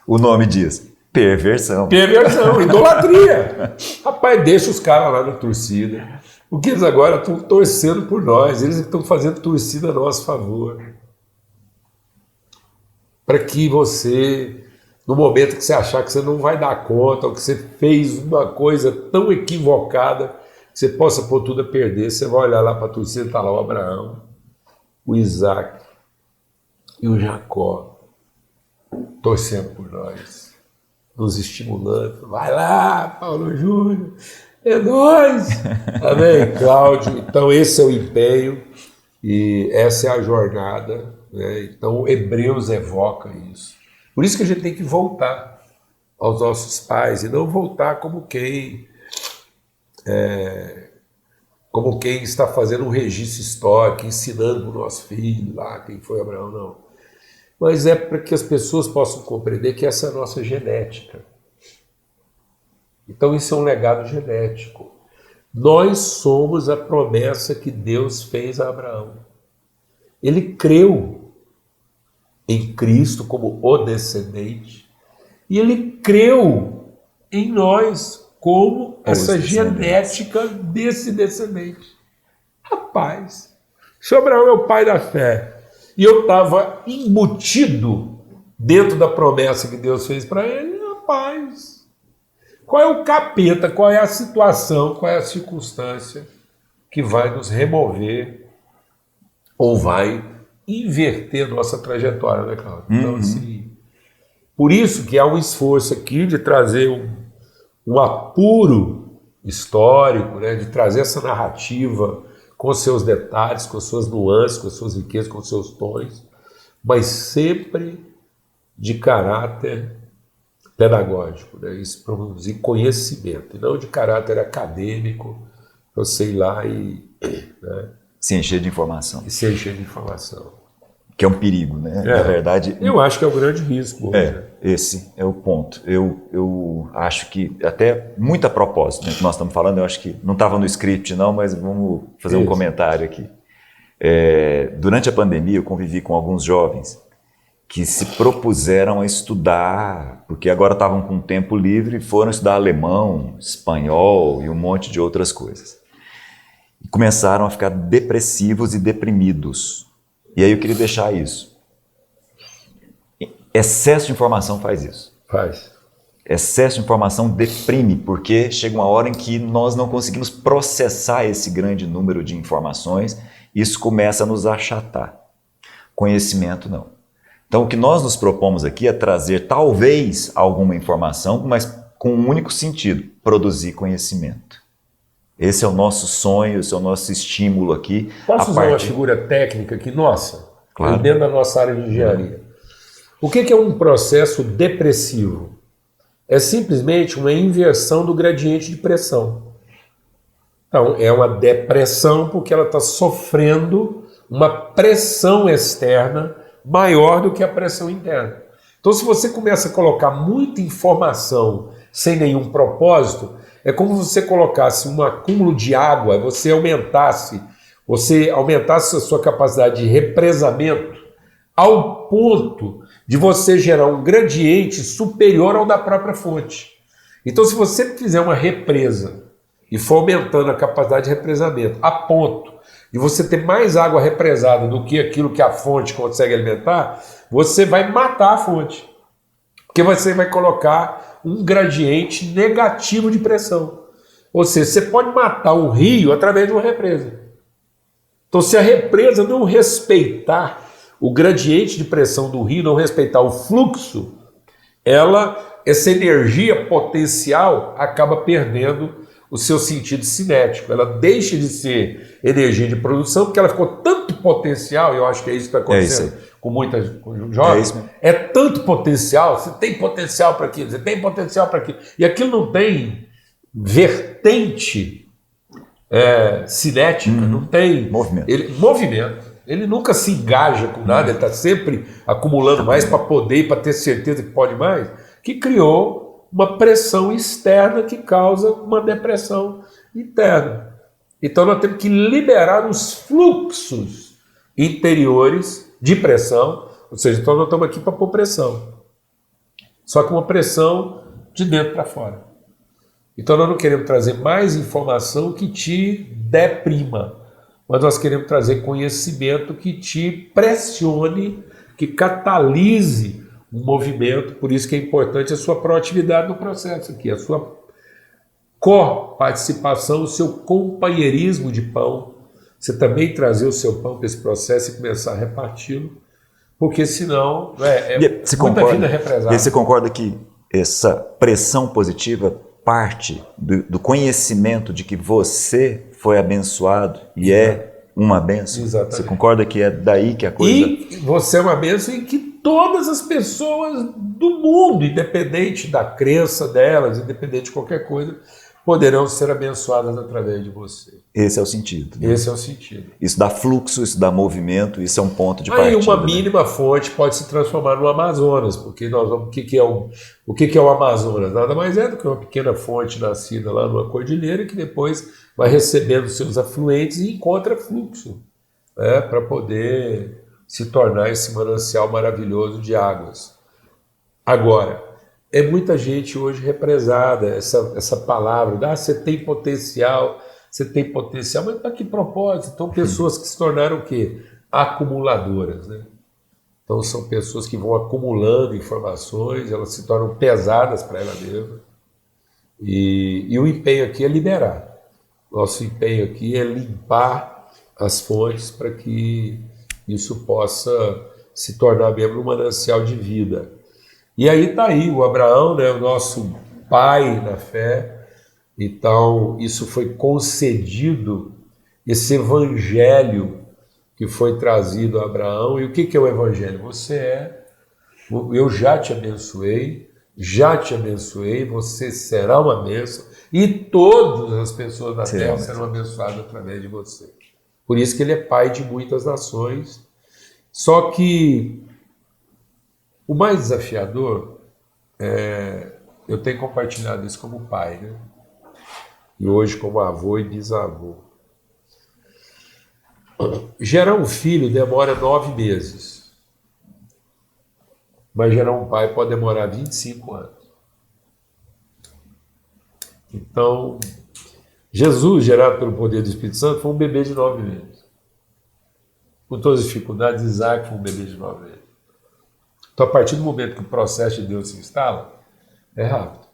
O nome diz perversão. Perversão, idolatria. Rapaz, deixa os caras lá na torcida. Porque eles agora estão torcendo por nós, eles estão fazendo torcida a nosso favor. Para que você, no momento que você achar que você não vai dar conta, ou que você fez uma coisa tão equivocada, que você possa pôr tudo a perder, você vai olhar lá para a torcida, está lá o Abraão, o Isaac e o Jacó, torcendo por nós, nos estimulando. Vai lá, Paulo Júnior, é nóis! Amém, Cláudio? Então esse é o empenho e essa é a jornada, né? Então Hebreus evoca isso. Por isso que a gente tem que voltar aos nossos pais e não voltar como quem está fazendo um registro histórico, ensinando para o nosso filho lá quem foi Abraão, não. Mas é para que as pessoas possam compreender que essa é a nossa genética. Então isso é um legado genético. Nós somos a promessa que Deus fez a Abraão. Ele creu em Cristo como o descendente e ele creu em nós como essa genética desse descendente. Rapaz, se Abraão é o pai da fé e eu estava embutido dentro da promessa que Deus fez para ele, rapaz, qual é o capeta, qual é a situação, qual é a circunstância que vai nos remover ou vai inverter nossa trajetória, né, Cláudio? Então, assim, por isso que há um esforço aqui de trazer um apuro histórico, né, de trazer essa narrativa com seus detalhes, com suas nuances, com suas riquezas, com seus tons, mas sempre de caráter pedagógico, né? Isso produzir conhecimento, e não de caráter acadêmico, eu sei lá e... Né? Se encher de informação. E se encher de informação. Que é um perigo, né? Na verdade... Eu acho que é um grande risco. Esse é o ponto. Eu acho que, até muito a propósito, né, que nós estamos falando, eu acho que não estava no script não, mas vamos fazer um comentário aqui. Durante a pandemia eu convivi com alguns jovens que se propuseram a estudar, porque agora estavam com tempo livre, foram estudar alemão, espanhol e um monte de outras coisas. E começaram a ficar depressivos e deprimidos. E aí eu queria deixar isso. Excesso de informação faz isso. Faz. Excesso de informação deprime, porque chega uma hora em que nós não conseguimos processar esse grande número de informações, e isso começa a nos achatar. Conhecimento não. Então o que nós nos propomos aqui é trazer talvez alguma informação, mas com um único sentido, produzir conhecimento. Esse é o nosso sonho, esse é o nosso estímulo aqui. Posso usar uma figura técnica aqui, nossa? Claro. Dentro da nossa área de engenharia. O que é um processo depressivo? É simplesmente uma inversão do gradiente de pressão. Então, é uma depressão porque ela está sofrendo uma pressão externa maior do que a pressão interna. Então, se você começa a colocar muita informação sem nenhum propósito, é como se você colocasse um acúmulo de água, você aumentasse a sua capacidade de represamento ao ponto de você gerar um gradiente superior ao da própria fonte. Então, se você fizer uma represa e for aumentando a capacidade de represamento a ponto de você ter mais água represada do que aquilo que a fonte consegue alimentar, você vai matar a fonte. Porque você vai colocar um gradiente negativo de pressão. Ou seja, você pode matar um rio através de uma represa. Então, se a represa não respeitar o gradiente de pressão do rio, não respeitar o fluxo, essa energia potencial acaba perdendo o seu sentido cinético. Ela deixa de ser energia de produção, porque ela ficou tanto potencial, e eu acho que é isso que está acontecendo com muitos jovens, é tanto potencial, você tem potencial para aquilo, você tem potencial para aquilo, e aquilo não tem vertente cinética, não tem movimento. Ele nunca se engaja com nada, ele está sempre acumulando mais para poder, para ter certeza que pode mais, que criou uma pressão externa que causa uma depressão interna. Então nós temos que liberar os fluxos interiores de pressão, ou seja, então nós estamos aqui para pôr pressão, só que uma pressão de dentro para fora. Então nós não queremos trazer mais informação que te deprima, mas nós queremos trazer conhecimento que te pressione, que catalise um movimento. Por isso que é importante a sua proatividade no processo aqui, a sua co-participação, o seu companheirismo de pão. Você também trazer o seu pão para esse processo e começar a reparti-lo, porque senão muita vida represada. E você concorda que essa pressão positiva parte do conhecimento de que você foi abençoado e é uma bênção? Exatamente. Você concorda que é daí que a coisa... E você é uma bênção e que todas as pessoas do mundo, independente da crença delas, independente de qualquer coisa, poderão ser abençoadas através de você. Esse é o sentido. Né? Esse é o sentido. Isso dá fluxo, isso dá movimento, isso é um ponto de partida. Aí uma mínima fonte pode se transformar no Amazonas, porque nós vamos, o que é o Amazonas? Nada mais é do que uma pequena fonte nascida lá numa cordilheira que depois vai recebendo seus afluentes e encontra fluxo, né, para poder se tornar esse manancial maravilhoso de águas. Agora, é muita gente hoje represada, essa palavra, você tem potencial, mas para que propósito? Então, pessoas que se tornaram o quê? Acumuladoras, né? Então, são pessoas que vão acumulando informações, elas se tornam pesadas para ela mesma, e o empenho aqui é liberar. Nosso empenho aqui é limpar as fontes para que isso possa se tornar mesmo um manancial de vida. E aí está aí o Abraão, né, o nosso pai na fé. Então isso foi concedido, esse evangelho que foi trazido a Abraão. E o que é o evangelho? Eu já te abençoei, você será uma bênção e todas as pessoas da terra serão abençoadas através de você. Por isso que ele é pai de muitas nações. Só que o mais desafiador eu tenho compartilhado isso como pai, né? E hoje como avô e bisavô. Gerar um filho demora 9 meses, mas gerar um pai pode demorar 25 anos. Então, Jesus, gerado pelo poder do Espírito Santo, foi um bebê de 9 meses. Com todas as dificuldades, Isaac foi um bebê de 9 meses. Então, a partir do momento que o processo de Deus se instala, é rápido.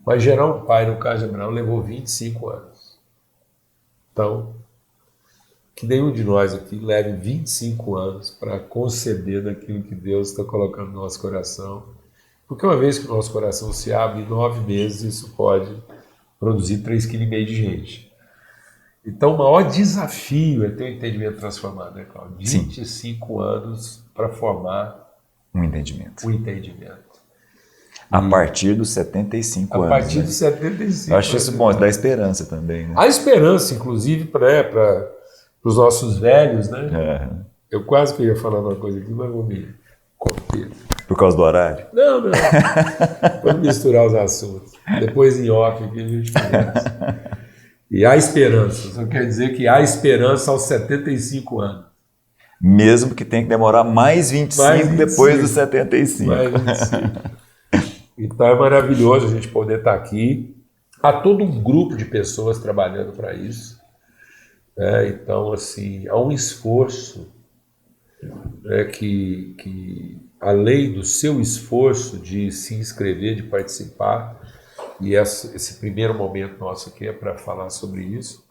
Mas gerar um pai, no caso de Abraão, levou 25 anos. Então, que nenhum de nós aqui leve 25 anos para conceber daquilo que Deus está colocando no nosso coração. Porque uma vez que o nosso coração se abre, em 9 meses, isso pode produzir 3,5 kg de gente. Então, o maior desafio é ter um entendimento transformado, né, Cláudio? 25 anos para formar um entendimento. A partir dos 75 anos. A partir dos 75 Eu acho isso bom, dá esperança também. Né? A esperança, inclusive, para os nossos velhos, né? Eu quase queria falar uma coisa aqui, mas vou me conter. Por causa do horário? Não. Vamos misturar os assuntos. Depois em off aqui a gente conversa. E há esperança. Só quer dizer que há esperança aos 75 anos. Mesmo que tenha que demorar mais 25 depois dos 75. Mais 25. Então é maravilhoso a gente poder estar aqui. Há todo um grupo de pessoas trabalhando para isso. Então, assim, há um esforço, né, que além do seu esforço de se inscrever, de participar, e esse primeiro momento nosso aqui é para falar sobre isso.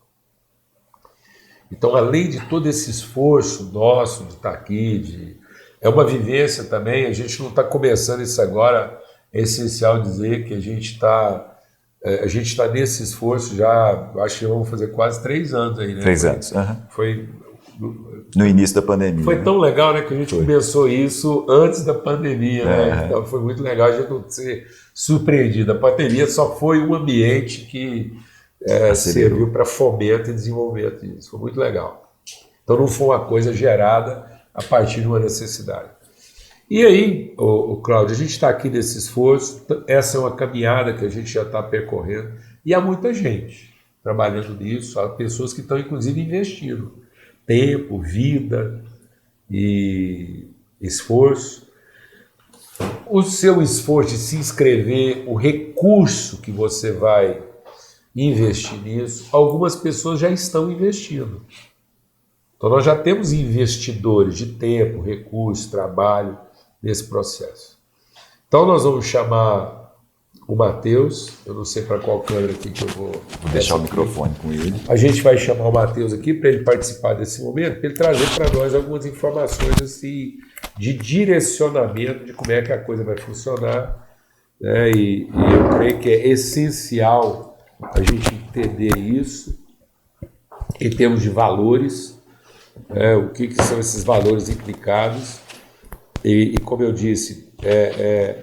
Então, além de todo esse esforço nosso de estar aqui, é uma vivência também, a gente não está começando isso agora, é essencial dizer que a gente está A gente está nesse esforço já, acho que vamos fazer quase 3 anos aí, né? 3 anos. Foi no início da pandemia. Foi tão legal, né, que a gente começou isso antes da pandemia, né? Então foi muito legal a gente não ser surpreendido. A pandemia só foi um ambiente que serviu para fomento e desenvolvimento disso. Foi muito legal. Então não foi uma coisa gerada a partir de uma necessidade. E aí, Cláudio, a gente está aqui nesse esforço, essa é uma caminhada que a gente já está percorrendo, e há muita gente trabalhando nisso, há pessoas que estão inclusive investindo tempo, vida e esforço. O seu esforço de se inscrever, o recurso que você vai investir nisso, algumas pessoas já estão investindo. Então nós já temos investidores de tempo, recurso, trabalho nesse processo. Então nós vamos chamar o Matheus, eu não sei para qual câmera aqui que eu vou deixar o microfone com ele. A gente vai chamar o Matheus aqui para ele participar desse momento, para ele trazer para nós algumas informações assim, de direcionamento de como é que a coisa vai funcionar, né? E eu creio que é essencial a gente entender isso em termos de valores, o que são esses valores implicados. E como eu disse,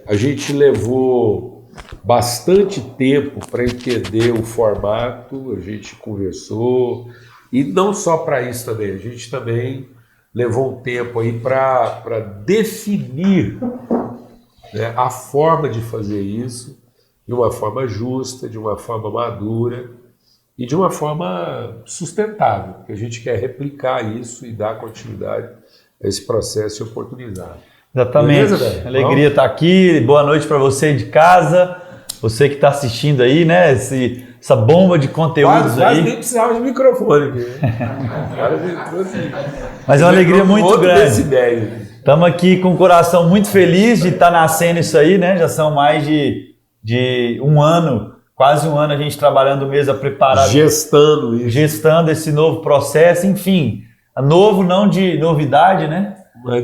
a gente levou bastante tempo para entender o formato, a gente conversou, e não só para isso também, a gente também levou um tempo aí para definir, né, a forma de fazer isso de uma forma justa, de uma forma madura e de uma forma sustentável, porque a gente quer replicar isso e dar continuidade a esse processo e oportunizar. Exatamente. Beleza, alegria estar aqui. Boa noite para você de casa, você que está assistindo aí, né? Essa bomba de conteúdos quase aí. Nem precisava de microfone aqui. Mas é uma alegria muito grande. Estamos aqui com o coração muito feliz de estar nascendo isso aí, né? Já são mais de um ano, quase um ano a gente trabalhando mesmo a preparar. Gestando esse novo processo, enfim. Novo não de novidade, né?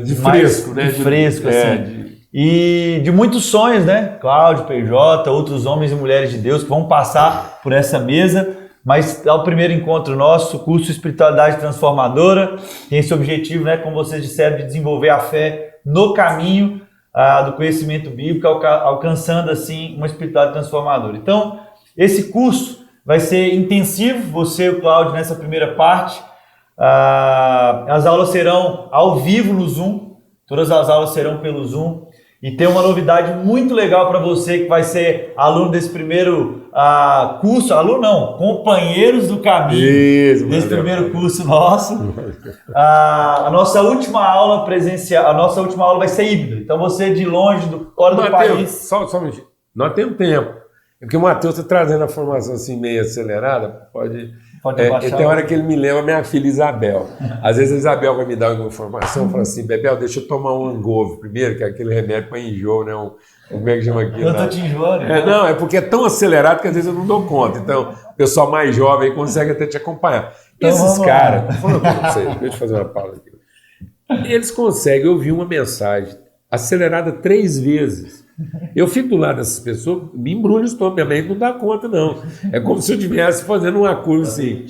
De fresco, né? De fresco, assim. E de muitos sonhos, né? Cláudio, PJ, outros homens e mulheres de Deus que vão passar por essa mesa. Mas é o primeiro encontro nosso, o curso Espiritualidade Transformadora. Tem esse objetivo, né? Como vocês disseram, de desenvolver a fé no caminho do conhecimento bíblico, alcançando, assim, uma espiritualidade transformadora. Então, esse curso vai ser intensivo. Você e o Cláudio nessa primeira parte. As aulas serão ao vivo no Zoom, todas as aulas serão pelo Zoom, e tem uma novidade muito legal para você que vai ser aluno desse primeiro curso, aluno não, companheiros do caminho desse primeiro curso nosso. A nossa última aula presencial, a nossa última aula vai ser híbrida, então você de longe, fora do país. Só um minutinho, nós temos tempo, porque o Matheus está trazendo a formação assim meio acelerada, pode tem hora que ele me lembra minha filha Isabel. Às vezes a Isabel vai me dar alguma informação, fala assim, Bebel, deixa eu tomar um Angove primeiro, que é aquele remédio para enjoo, né? Como é que chama aquilo? Eu tô te enjoando. Não, é porque é tão acelerado que às vezes eu não dou conta. Então, o pessoal mais jovem consegue até te acompanhar. Então, esses caras, deixa eu fazer uma pausa aqui. Eles conseguem ouvir uma mensagem acelerada 3 vezes. Eu fico do lado dessas pessoas, me embrulho o estômago, minha mente não dá conta, não. É como se eu estivesse fazendo uma curva assim.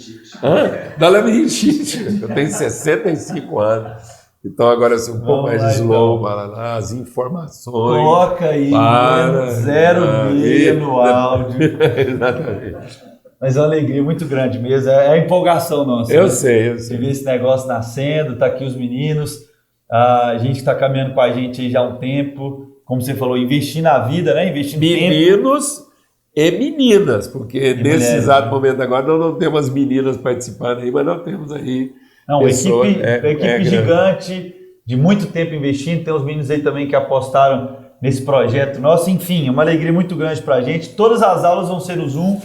Da labirintite. Eu tenho 65 anos. Então agora assim, um pouco mais de slow, as informações. Coloca aí, 0,6 no áudio. Exatamente. Mas é uma alegria muito grande mesmo, é a empolgação nossa. Eu sei. De ver esse negócio nascendo, tá aqui os meninos, a gente está caminhando com a gente aí já há um tempo. Como você falou, investir na vida, né? Investir no meninos tempo. E meninas, porque nesse exato momento agora nós não temos meninas participando aí, mas nós temos aí. Uma equipe gigante, de muito tempo investindo. Tem os meninos aí também que apostaram nesse projeto nosso. Enfim, uma alegria muito grande para a gente. Todas as aulas vão ser no Zoom,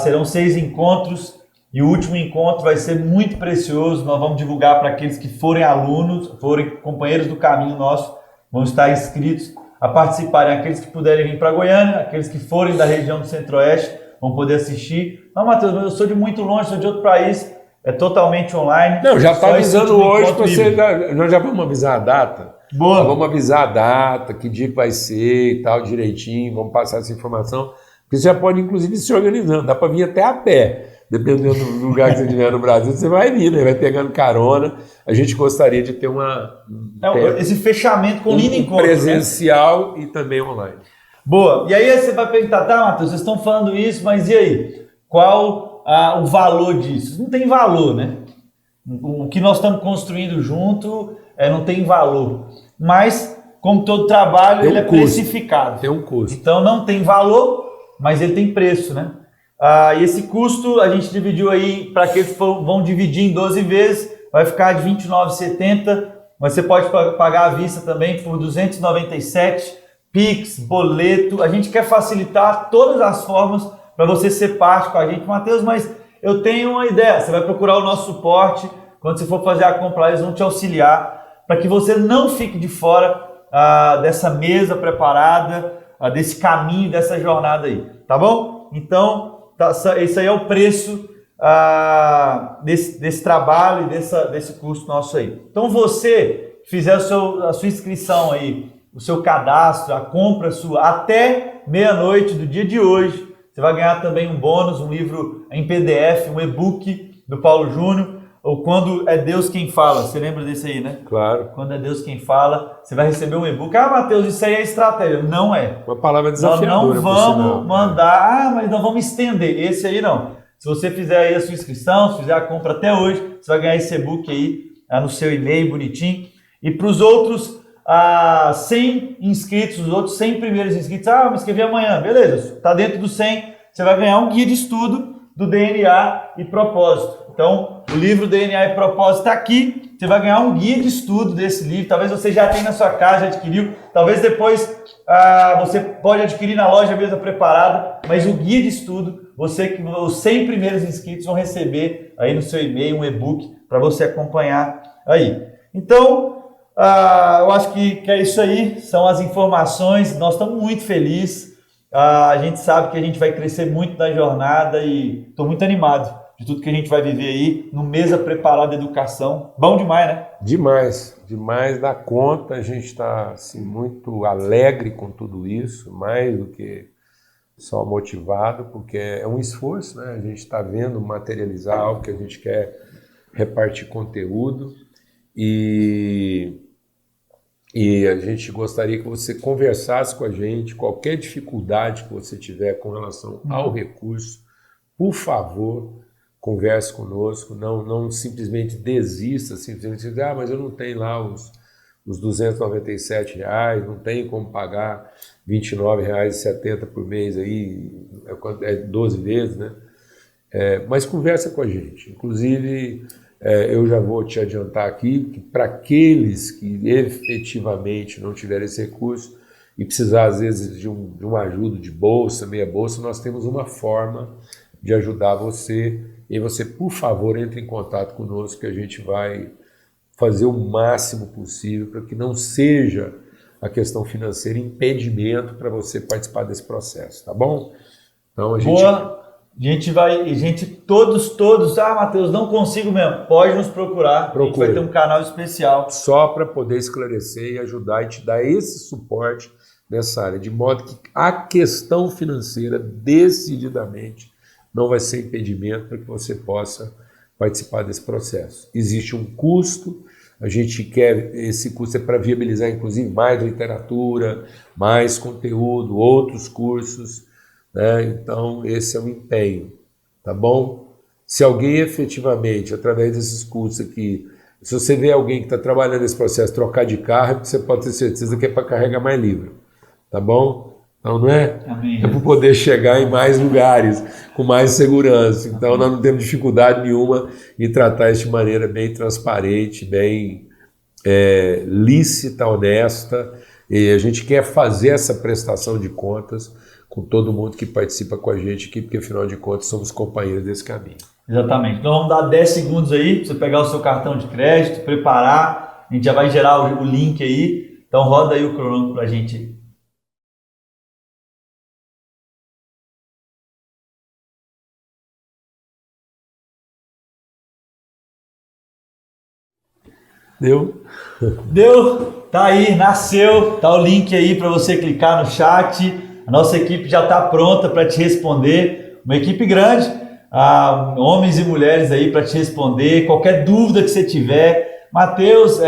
serão 6 encontros e o último encontro vai ser muito precioso. Nós vamos divulgar para aqueles que forem alunos, forem companheiros do caminho nosso. Vão estar inscritos a participarem, aqueles que puderem vir para Goiânia, aqueles que forem da região do Centro-Oeste vão poder assistir. Não, Matheus, mas eu sou de muito longe, sou de outro país, é totalmente online. Não, já está avisando hoje, nós já vamos avisar a data. Boa. Vamos avisar a data, que dia que vai ser e tal, direitinho, vamos passar essa informação. Porque você já pode, inclusive, se organizando. Dá para vir até a pé. Dependendo do lugar que você estiver no Brasil, você vai vir, né? Vai pegando carona. A gente gostaria de ter esse fechamento com lindo encontro. Presencial, né? E também online. Boa. E aí você vai perguntar, tá, Matheus, vocês estão falando isso, mas e aí? Qual o valor disso? Não tem valor, né? O que nós estamos construindo junto não tem valor. Mas, como todo trabalho, ele é precificado. Tem um custo. Então não tem valor, mas ele tem preço, né? E esse custo a gente dividiu aí, para aqueles que vão dividir em 12 vezes, vai ficar de R$ 29,70, mas você pode pagar à vista também por R$ 297, Pix, boleto. A gente quer facilitar todas as formas para você ser parte com a gente. Matheus, mas eu tenho uma ideia, você vai procurar o nosso suporte, quando você for fazer a compra, eles vão te auxiliar, para que você não fique de fora dessa mesa preparada, desse caminho, dessa jornada aí, tá bom? Então, esse aí é o preço desse trabalho e desse curso nosso aí. Então você fizer a sua inscrição aí, o seu cadastro, a compra sua até meia-noite do dia de hoje, você vai ganhar também um bônus, um livro em PDF, um e-book do Paulo Júnior, ou Quando é Deus Quem Fala. Você lembra desse aí, né? Claro. Quando é Deus Quem Fala, você vai receber um e-book. Matheus, isso aí é estratégia. Não é. Uma palavra desafiadora. Nós não vamos mandar, mas nós vamos estender. Esse aí não. Se você fizer aí a sua inscrição, se fizer a compra até hoje, você vai ganhar esse e-book aí no seu e-mail, bonitinho. E para os outros 100 inscritos, os outros 100 primeiros inscritos, me inscrevi amanhã, beleza. Está dentro dos 100, você vai ganhar um guia de estudo do DNA e propósito. Então, o livro DNA e Propósito está aqui, você vai ganhar um guia de estudo desse livro, talvez você já tenha na sua casa, já adquiriu, talvez depois você pode adquirir na loja mesmo preparada, mas o guia de estudo, os 100 primeiros inscritos vão receber aí no seu e-mail um e-book para você acompanhar aí. Então, eu acho que é isso aí, são as informações, nós estamos muito felizes, a gente sabe que a gente vai crescer muito na jornada e estou muito animado de tudo que a gente vai viver aí no Mesa Preparada Educação. Bom demais, né? Demais da conta. A gente está assim, muito alegre com tudo isso, mais do que só motivado, porque é um esforço, né? A gente está vendo materializar algo que a gente quer repartir conteúdo e a gente gostaria que você conversasse com a gente, qualquer dificuldade que você tiver com relação ao recurso, por favor, converse conosco, não simplesmente desista, simplesmente dizer, mas eu não tenho lá os R$297, não tenho como pagar R$29,70 por mês, aí, é 12 vezes, né? Mas conversa com a gente. Inclusive, eu já vou te adiantar aqui que para aqueles que efetivamente não tiverem esse recurso e precisar, às vezes, de uma ajuda de bolsa, meia bolsa, nós temos uma forma de ajudar você. E você, por favor, entre em contato conosco, que a gente vai fazer o máximo possível para que não seja a questão financeira impedimento para você participar desse processo, tá bom? Então a gente todos, Matheus, não consigo mesmo, pode nos procurar, a gente vai ter um canal especial. Só para poder esclarecer e ajudar e te dar esse suporte nessa área, de modo que a questão financeira, decididamente, não vai ser impedimento para que você possa participar desse processo. Existe um custo, a gente quer, esse custo é para viabilizar inclusive mais literatura, mais conteúdo, outros cursos, né? Então esse é um empenho, tá bom? Se alguém efetivamente, através desses cursos aqui, se você vê alguém que está trabalhando nesse processo, trocar de carro, você pode ter certeza que é para carregar mais livro, tá bom? Então, não é? Amém. É para poder chegar em mais lugares, com mais segurança. Então, nós não temos dificuldade nenhuma em tratar isso de maneira bem transparente, bem lícita, honesta. E a gente quer fazer essa prestação de contas com todo mundo que participa com a gente aqui, porque, afinal de contas, somos companheiros desse caminho. Exatamente. Então, vamos dar 10 segundos aí para você pegar o seu cartão de crédito, preparar. A gente já vai gerar o link aí. Então, roda aí o cronômetro para a gente. Deu? Deu? Tá aí, nasceu. Tá o link aí para você clicar no chat. A nossa equipe já está pronta para te responder, uma equipe grande, homens e mulheres aí para te responder, qualquer dúvida que você tiver. Matheus,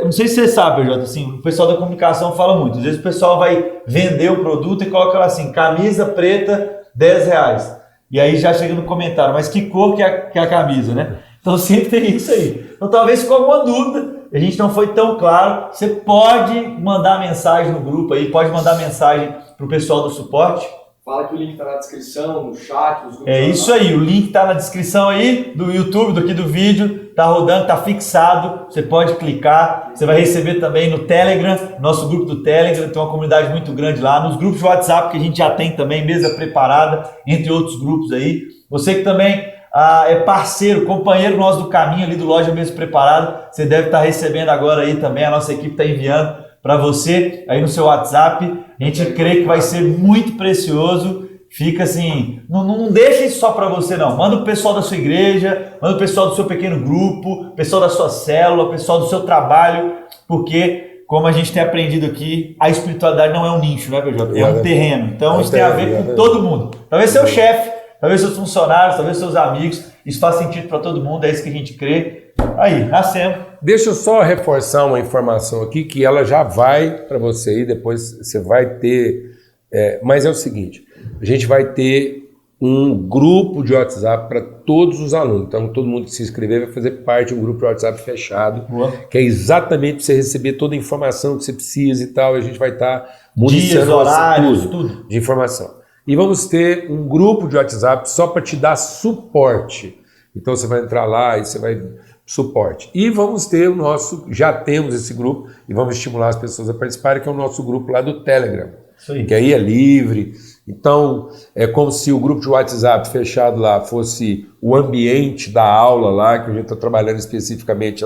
não sei se você sabe, Jota, assim, o pessoal da comunicação fala muito, às vezes o pessoal vai vender o produto e coloca lá assim, camisa preta, R$10. E aí já chega no comentário, mas que cor que é a camisa, né? Então sempre tem isso aí. Então talvez ficou alguma dúvida, a gente não foi tão claro, você pode mandar mensagem no grupo aí, pode mandar mensagem para o pessoal do suporte. Fala que o link está na descrição, no chat, nos grupos. É isso aí, o link está na descrição aí do YouTube, aqui do vídeo, tá rodando, tá fixado, você pode clicar, você vai receber também no Telegram, nosso grupo do Telegram, tem uma comunidade muito grande lá, nos grupos de WhatsApp que a gente já tem também, mesa preparada, entre outros grupos aí. Você que também é parceiro, companheiro nosso do caminho ali do Loja Mesa Preparada, você deve estar recebendo agora aí também, a nossa equipe está enviando para você aí no seu WhatsApp. A gente crê que vai ser muito precioso. Fica assim, não deixa isso só para você não. Manda o pessoal da sua igreja, manda o pessoal do seu pequeno grupo, o pessoal da sua célula, o pessoal do seu trabalho, porque, como a gente tem aprendido aqui, a espiritualidade não é um nicho, né, PJ? É um terreno. Então isso tem a ver com todo mundo. Talvez seu chefe, talvez seus funcionários, talvez seus amigos. Isso faz sentido para todo mundo, é isso que a gente crê. Aí, nascemos. Deixa eu só reforçar uma informação aqui, que ela já vai para você aí, depois você vai ter... mas é o seguinte, a gente vai ter um grupo de WhatsApp para todos os alunos. Então, todo mundo que se inscrever vai fazer parte de um grupo de WhatsApp fechado, que é exatamente para você receber toda a informação que você precisa e tal. E a gente vai estar municiando horários, tudo de informação. E vamos ter um grupo de WhatsApp só para te dar suporte. Então, você vai entrar lá e você vai... suporte. E vamos ter o nosso... Já temos esse grupo e vamos estimular as pessoas a participarem, que é o nosso grupo lá do Telegram. Isso aí. Que aí é livre. Então, é como se o grupo de WhatsApp fechado lá fosse o ambiente da aula lá, que a gente está trabalhando especificamente,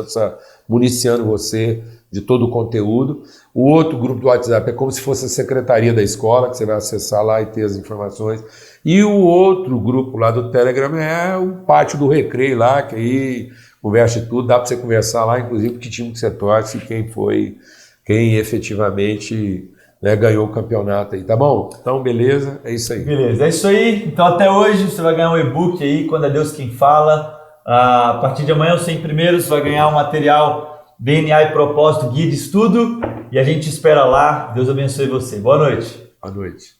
municiando você de todo o conteúdo. O outro grupo do WhatsApp é como se fosse a secretaria da escola, que você vai acessar lá e ter as informações. E o outro grupo lá do Telegram é o pátio do recreio lá, que aí conversa de tudo, dá para você conversar lá, inclusive que time que você torce, quem efetivamente... ganhou o campeonato aí, tá bom? Então, beleza, é isso aí. Beleza, é isso aí. Então, até hoje, você vai ganhar um e-book aí, Quando é Deus Quem Fala. A partir de amanhã, os 100 primeiros, você vai ganhar um material DNA e Propósito, Guia de Estudo. E a gente espera lá. Deus abençoe você. Boa noite. Boa noite.